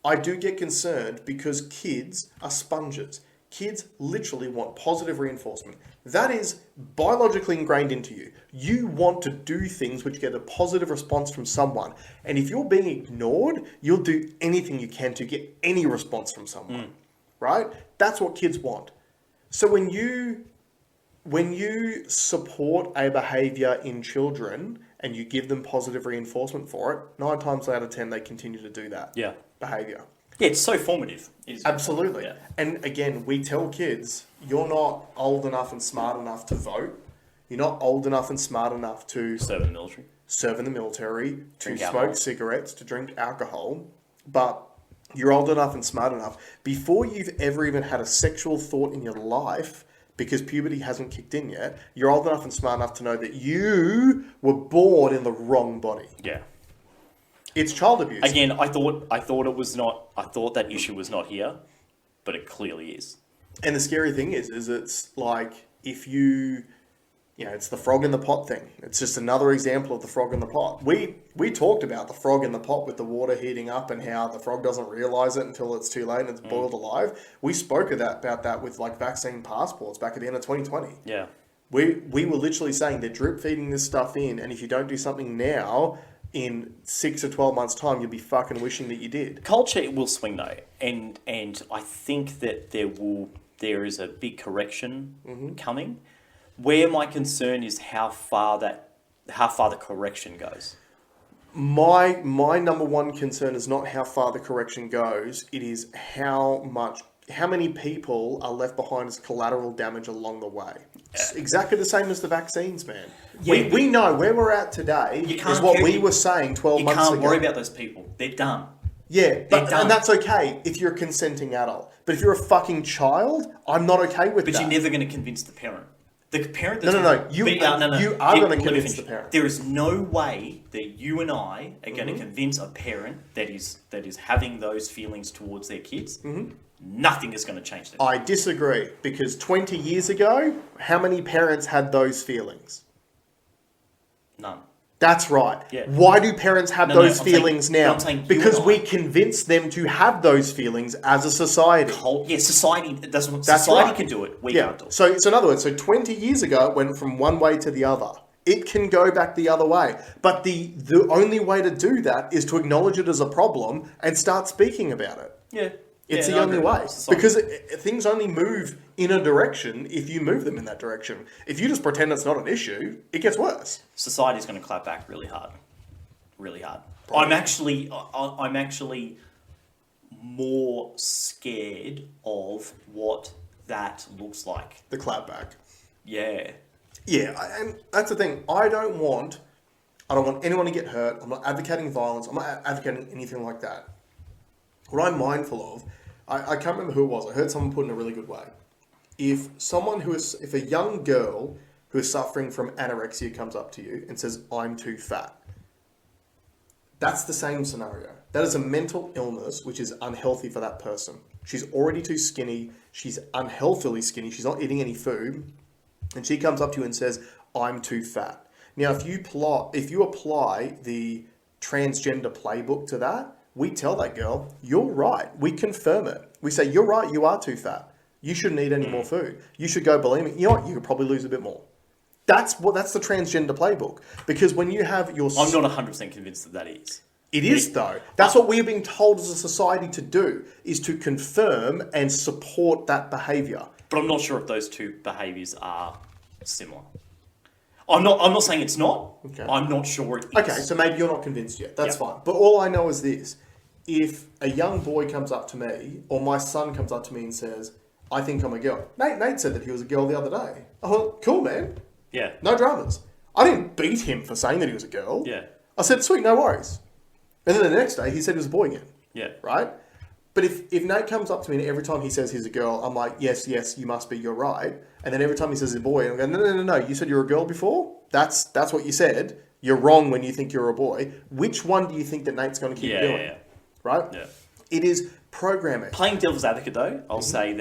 I do get concerned because kids are sponges. Kids literally want positive reinforcement. That is biologically ingrained into you. You want to do things which get a positive response from someone. And if you're being ignored, you'll do anything you can to get any response from someone. Right? That's what kids want. So when you support a behavior in children and you give them positive reinforcement for it, 9 times out of 10 they continue to do that behavior. Yeah, it's so formative. Absolutely. Yeah. And again, we tell kids, you're not old enough and smart enough to vote. You're not old enough and smart enough to serve in the military, to smoke cigarettes, to drink alcohol. But you're old enough and smart enough. Before you've ever even had a sexual thought in your life, because puberty hasn't kicked in yet, you're old enough and smart enough to know that you were born in the wrong body. Yeah. It's child abuse. Again, I thought it was not. I thought that issue was not here, but it clearly is. And the scary thing is it's like if it's the frog in the pot thing. It's just another example of the frog in the pot. We talked about the frog in the pot with the water heating up and how the frog doesn't realize it until it's too late and it's boiled alive. We spoke about that with like vaccine passports back at the end of 2020. Yeah. We were literally saying they're drip feeding this stuff in, and if you don't do something now, in 6 to 12 months' time, you'll be fucking wishing that you did. Culture will swing though, and I think that there is a big correction coming. Where my concern is how far the correction goes. My number one concern is not how far the correction goes. It is how many people are left behind as collateral damage along the way. It's exactly the same as the vaccines, man. Yeah, we know where we're at today is what we were saying 12 months ago. You can't worry about those people. They're done. Yeah, and that's okay if you're a consenting adult. But if you're a fucking child, I'm not okay with that. But you're never going to convince the parent. The parent that's You are going to convince the parent. There is no way that you and I are going to convince a parent that is having those feelings towards their kids. Nothing is going to change that. I disagree, because 20 years ago, how many parents had those feelings? None. That's right. Yeah. Why do parents have those I'm feelings saying- now? I'm saying you Because and I- we convince them to have those feelings as a society. Society doesn't. That's Society right. can do it. We Yeah. can't do it. So in other words, 20 years ago, it went from one way to the other. It can go back the other way. But the only way to do that is to acknowledge it as a problem and start speaking about it. Yeah. It's Yeah, the I only agree with way. that. Society. Because things only move in a direction if you move them in that direction. If you just pretend it's not an issue, it gets worse. Society's going to clap back really hard. Really hard. Probably. I'm actually more scared of what that looks like. The clapback. Yeah. Yeah, and that's the thing. I don't want anyone to get hurt. I'm not advocating violence. I'm not advocating anything like that. What I'm mindful of, I can't remember who it was. I heard someone put it in a really good way. If a young girl who is suffering from anorexia comes up to you and says, "I'm too fat," that's the same scenario. That is a mental illness which is unhealthy for that person. She's already too skinny. She's unhealthily skinny. She's not eating any food. And she comes up to you and says, "I'm too fat." Now, if you apply the transgender playbook to that, we tell that girl, "You're right." We confirm it. We say, "You're right. You are too fat. You shouldn't eat any more food. You should go bulimic. You know what? You could probably lose a bit more." That's the transgender playbook. Because when you have your... I'm not 100% convinced that is. It is, though. That's what we're being told as a society to do, is to confirm and support that behaviour. But I'm not sure if those two behaviours are similar. I'm not saying it's not. Okay. I'm not sure it is. Okay, so maybe you're not convinced yet. That's Yep. fine. But all I know is this. If a young boy comes up to me, or my son comes up to me and says, "I think I'm a girl." Nate said that he was a girl the other day. Oh, cool, man. Yeah. No dramas. I didn't beat him for saying that he was a girl. Yeah. I said, "Sweet, no worries." And then the next day, he said he was a boy again. Yeah. Right? But if Nate comes up to me and every time he says he's a girl, I'm like, yes, you must be, you're right. And then every time he says he's a boy, I'm going, no, you said you're a girl before? That's what you said. You're wrong when you think you're a boy. Which one do you think that Nate's going to keep doing? Yeah. Right? Yeah. It is programming. Playing devil's advocate, though, I'll say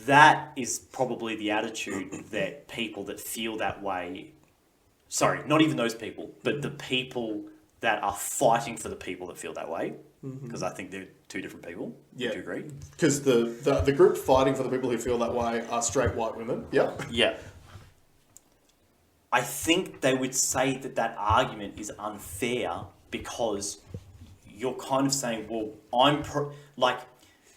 that is probably the attitude that people that feel that way... Sorry, not even those people, but the people that are fighting for the people that feel that way, because I think they're two different people. Yeah. Would you agree? Because the group fighting for the people who feel that way are straight white women. Yep. Yeah. I think they would say that argument is unfair because you're kind of saying, well,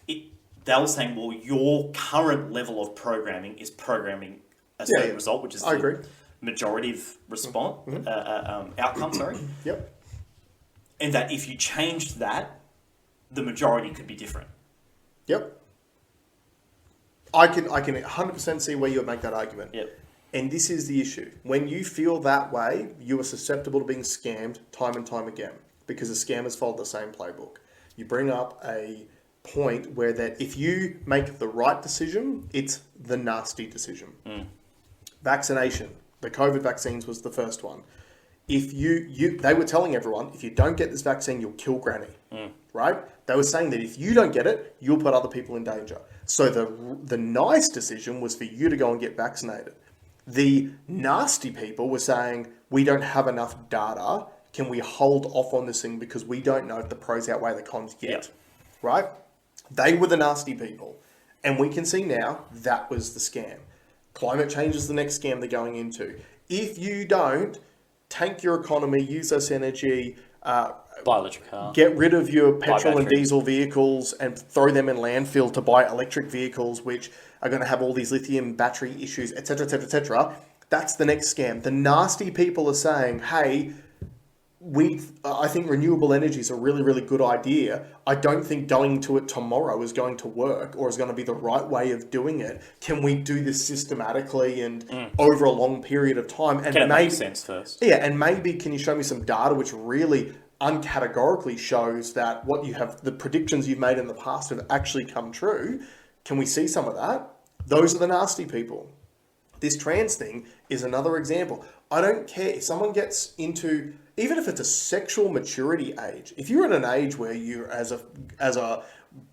they were saying, well, your current level of programming is programming a certain result, which is I agree. Majority of response outcome. Sorry. Yep. And that if you changed that, the majority could be different. Yep. I can 100% see where you would make that argument. Yep. And this is the issue. When you feel that way, you are susceptible to being scammed time and time again because the scammers follow the same playbook. You bring up a point where that if you make the right decision, it's the nasty decision. Vaccination. The COVID vaccines was the first one. If they were telling everyone, if you don't get this vaccine, you'll kill granny, right? They were saying that if you don't get it, you'll put other people in danger. So the nice decision was for you to go and get vaccinated. The nasty people were saying, we don't have enough data. Can we hold off on this thing because we don't know if the pros outweigh the cons yet, right? They were the nasty people. And we can see now that was the scam. Climate change is the next scam they're going into. If you don't tank your economy, use less energy, Buy electric car. get rid of your petrol and batteries. diesel vehicles and throw them in landfill to buy electric vehicles, which are going to have all these lithium battery issues, etc., etc., etc. That's the next scam. The nasty people are saying, hey, I think renewable energy is a really, really good idea. I don't think going to it tomorrow is going to work or is going to be the right way of doing it. Can we do this systematically and over a long period of time? And Can it make sense first? Yeah, and maybe can you show me some data which really uncategorically shows that what you have, the predictions you've made in the past have actually come true? Can we see some of that? Those are the nasty people. This trans thing is another example. I don't care if someone gets into, even if it's a sexual maturity age, if you're at an age where you, as a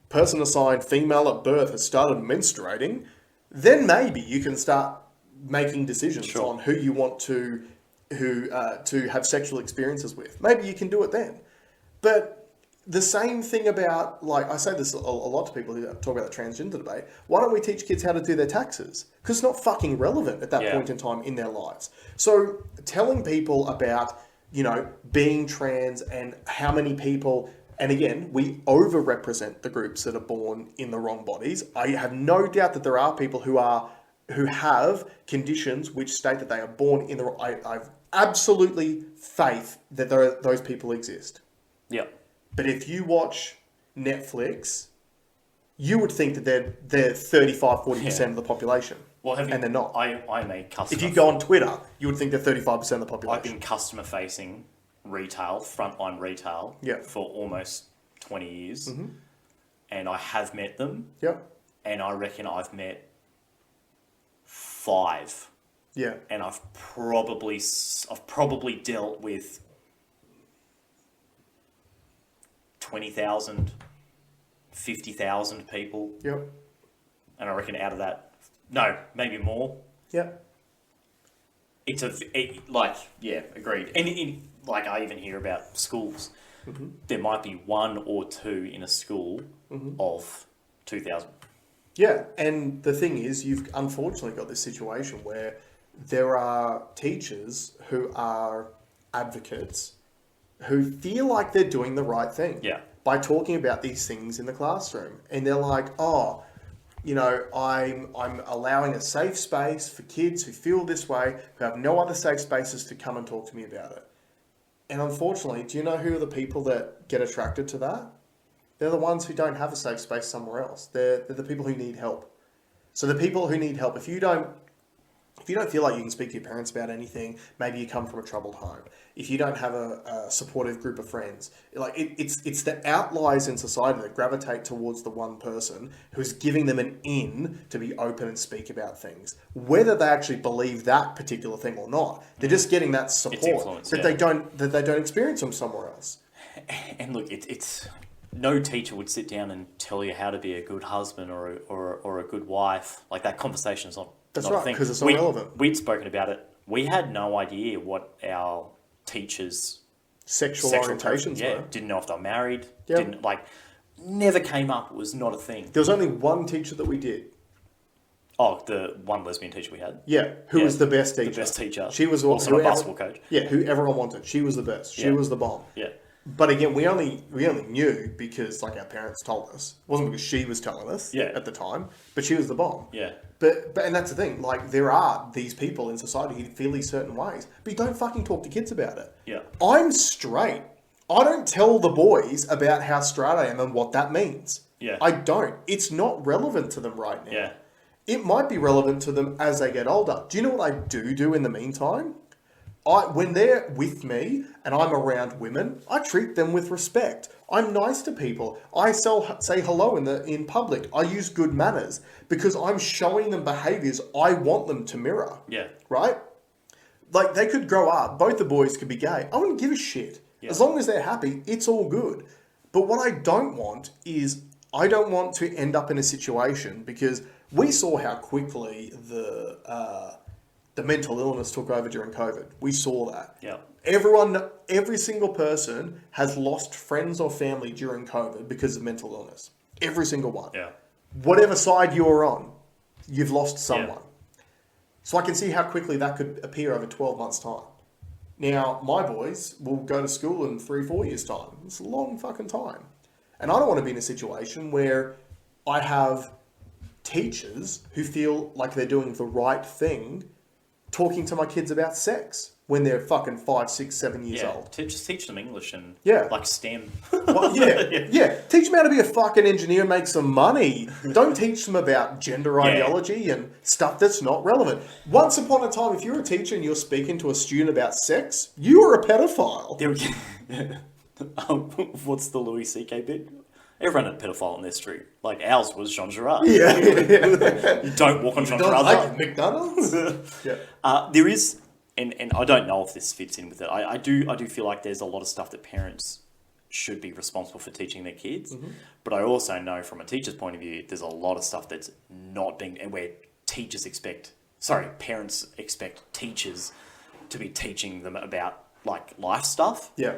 person assigned female at birth, has started menstruating, then maybe you can start making decisions on who you want to who to have sexual experiences with. Maybe you can do it then. But the same thing about, like, I say this a lot to people who talk about the transgender debate. Why don't we teach kids how to do their taxes? Because it's not fucking relevant at that point in time in their lives. So telling people about, being trans and how many people, and again, we overrepresent the groups that are born in the wrong bodies. I have no doubt that there are people who have conditions which state that they are born in the wrong. I've absolutely faith that those people exist. Yeah. But if you watch Netflix, you would think that they're 35, 40% of the population. Well, and they're not. I'm a customer. If you go on Twitter, you would think they're 35% of the population. I've been customer facing retail, frontline retail, for almost 20 years. Mm-hmm. And I have met them. Yep. And I reckon I've met 5. Yeah. And I've probably dealt with 20,000, 50,000 people. Yep. And I reckon out of that, no, maybe more. Yep. Agreed. And I even hear about schools. Mm-hmm. There might be 1 or 2 in a school of 2,000. Yeah, and the thing is, you've unfortunately got this situation where there are teachers who are advocates who feel like they're doing the right thing by talking about these things in the classroom. And they're like, I'm allowing a safe space for kids who feel this way, who have no other safe spaces to come and talk to me about it. And unfortunately, do you know who are the people that get attracted to that? They're the ones who don't have a safe space somewhere else. They're the people who need help. So the people who need help, if you don't feel like you can speak to your parents about anything, maybe you come from a troubled home. If you don't have a supportive group of friends, it's the outliers in society that gravitate towards the one person who's giving them an in to be open and speak about things, whether they actually believe that particular thing or not. They're just getting that support that they don't experience from somewhere else. And look, it's no teacher would sit down and tell you how to be a good husband or a good wife. Like, that conversation is not. That's right, because it's irrelevant. We'd spoken about it. We had no idea what our teachers' sexual orientations were. Didn't know if they were married. Yep. Never came up. It was not a thing. There was only one teacher that we did. Oh, the one lesbian teacher we had? Yeah, who was the best teacher. The best teacher. She was also a basketball coach. Yeah, who everyone wanted. She was the best. She was the bomb. Yeah. But again, we only knew because our parents told us. It wasn't because she was telling us at the time, but she was the bomb. Yeah. But and that's the thing. There are these people in society who feel these certain ways, but you don't fucking talk to kids about it. Yeah. I'm straight. I don't tell the boys about how straight I am and what that means. Yeah. I don't. It's not relevant to them right now. Yeah. It might be relevant to them as they get older. Do you know what I do in the meantime? When they're with me and I'm around women, I treat them with respect. I'm nice to people. I say hello in public. I use good manners because I'm showing them behaviours I want them to mirror. Yeah. Right? They could grow up. Both the boys could be gay. I wouldn't give a shit. Yeah. As long as they're happy, it's all good. But what I don't want is, I don't want to end up in a situation, because we saw how quickly the mental illness took over during COVID. We saw that. Yeah. Every single person has lost friends or family during COVID because of mental illness. Every single one. Yeah. Whatever side you're on, you've lost someone. Yeah. So I can see how quickly that could appear over 12 months' time. Now, my boys will go to school in 3-4 years' time. It's a long fucking time. And I don't want to be in a situation where I have teachers who feel like they're doing the right thing talking to my kids about sex when they're fucking 5, 6, 7 years old. Just teach them English and STEM. Well, yeah. Teach them how to be a fucking engineer and make some money. Don't teach them about gender ideology and stuff that's not relevant. Once upon a time, if you're a teacher and you're speaking to a student about sex, you were a pedophile. What's the Louis C.K. bit? Everyone had a pedophile on their street. Ours was Jean Girard. Yeah. You don't walk on Jean Girard's like McDonald's? Yeah. There is, and I don't know if this fits in with it. I do feel like there's a lot of stuff that parents should be responsible for teaching their kids. Mm-hmm. But I also know from a teacher's point of view, there's a lot of stuff that's not being, and where parents expect teachers to be teaching them about like life stuff. Yeah.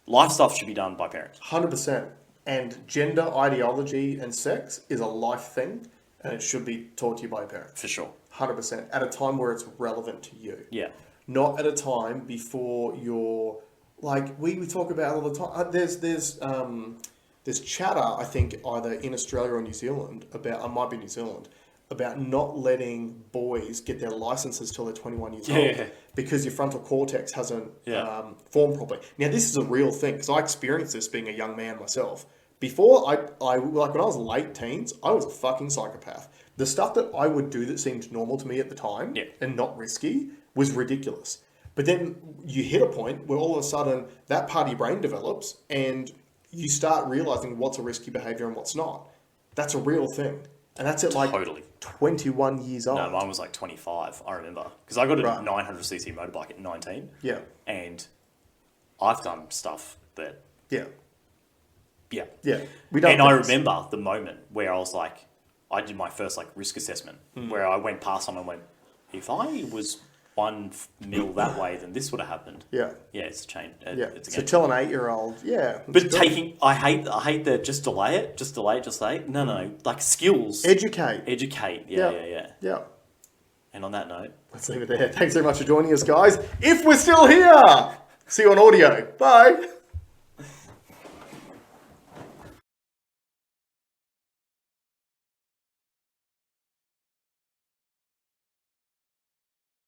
Life stuff should be done by parents. 100%. And gender ideology and sex is a life thing, and it should be taught to you by a parent. For sure. 100%. At a time where it's relevant to you. Yeah. Not at a time before you're, like, we talk about all the time. There's chatter, I think, either in Australia or New Zealand, about, I might be New Zealand, about not letting boys get their licenses till they're 21 years old because your frontal cortex hasn't formed properly. Now, this is a real thing because I experienced this being a young man myself. Before, I like when I was late teens, I was a fucking psychopath. The stuff that I would do that seemed normal to me at the time and not risky was ridiculous. But then you hit a point where all of a sudden that part of your brain develops and you start realizing what's a risky behavior and what's not. That's a real thing. And that's at like 21 years old. No, mine was like 25, I remember. Because I got a 900cc motorbike at 19. Yeah. And I've done stuff that... Yeah. Yeah. Yeah. I remember the moment where I was like, I did my first like risk assessment where I went past someone and went, if I was 1 mil that way, then this would have happened. Yeah. Yeah, it's a change. Yeah. So tell an 8-year-old, But I hate the just delay it. No. Like skills. Educate. Yeah. And on that note, let's leave it there. Thanks very much for joining us, guys. If we're still here, see you on audio. Bye.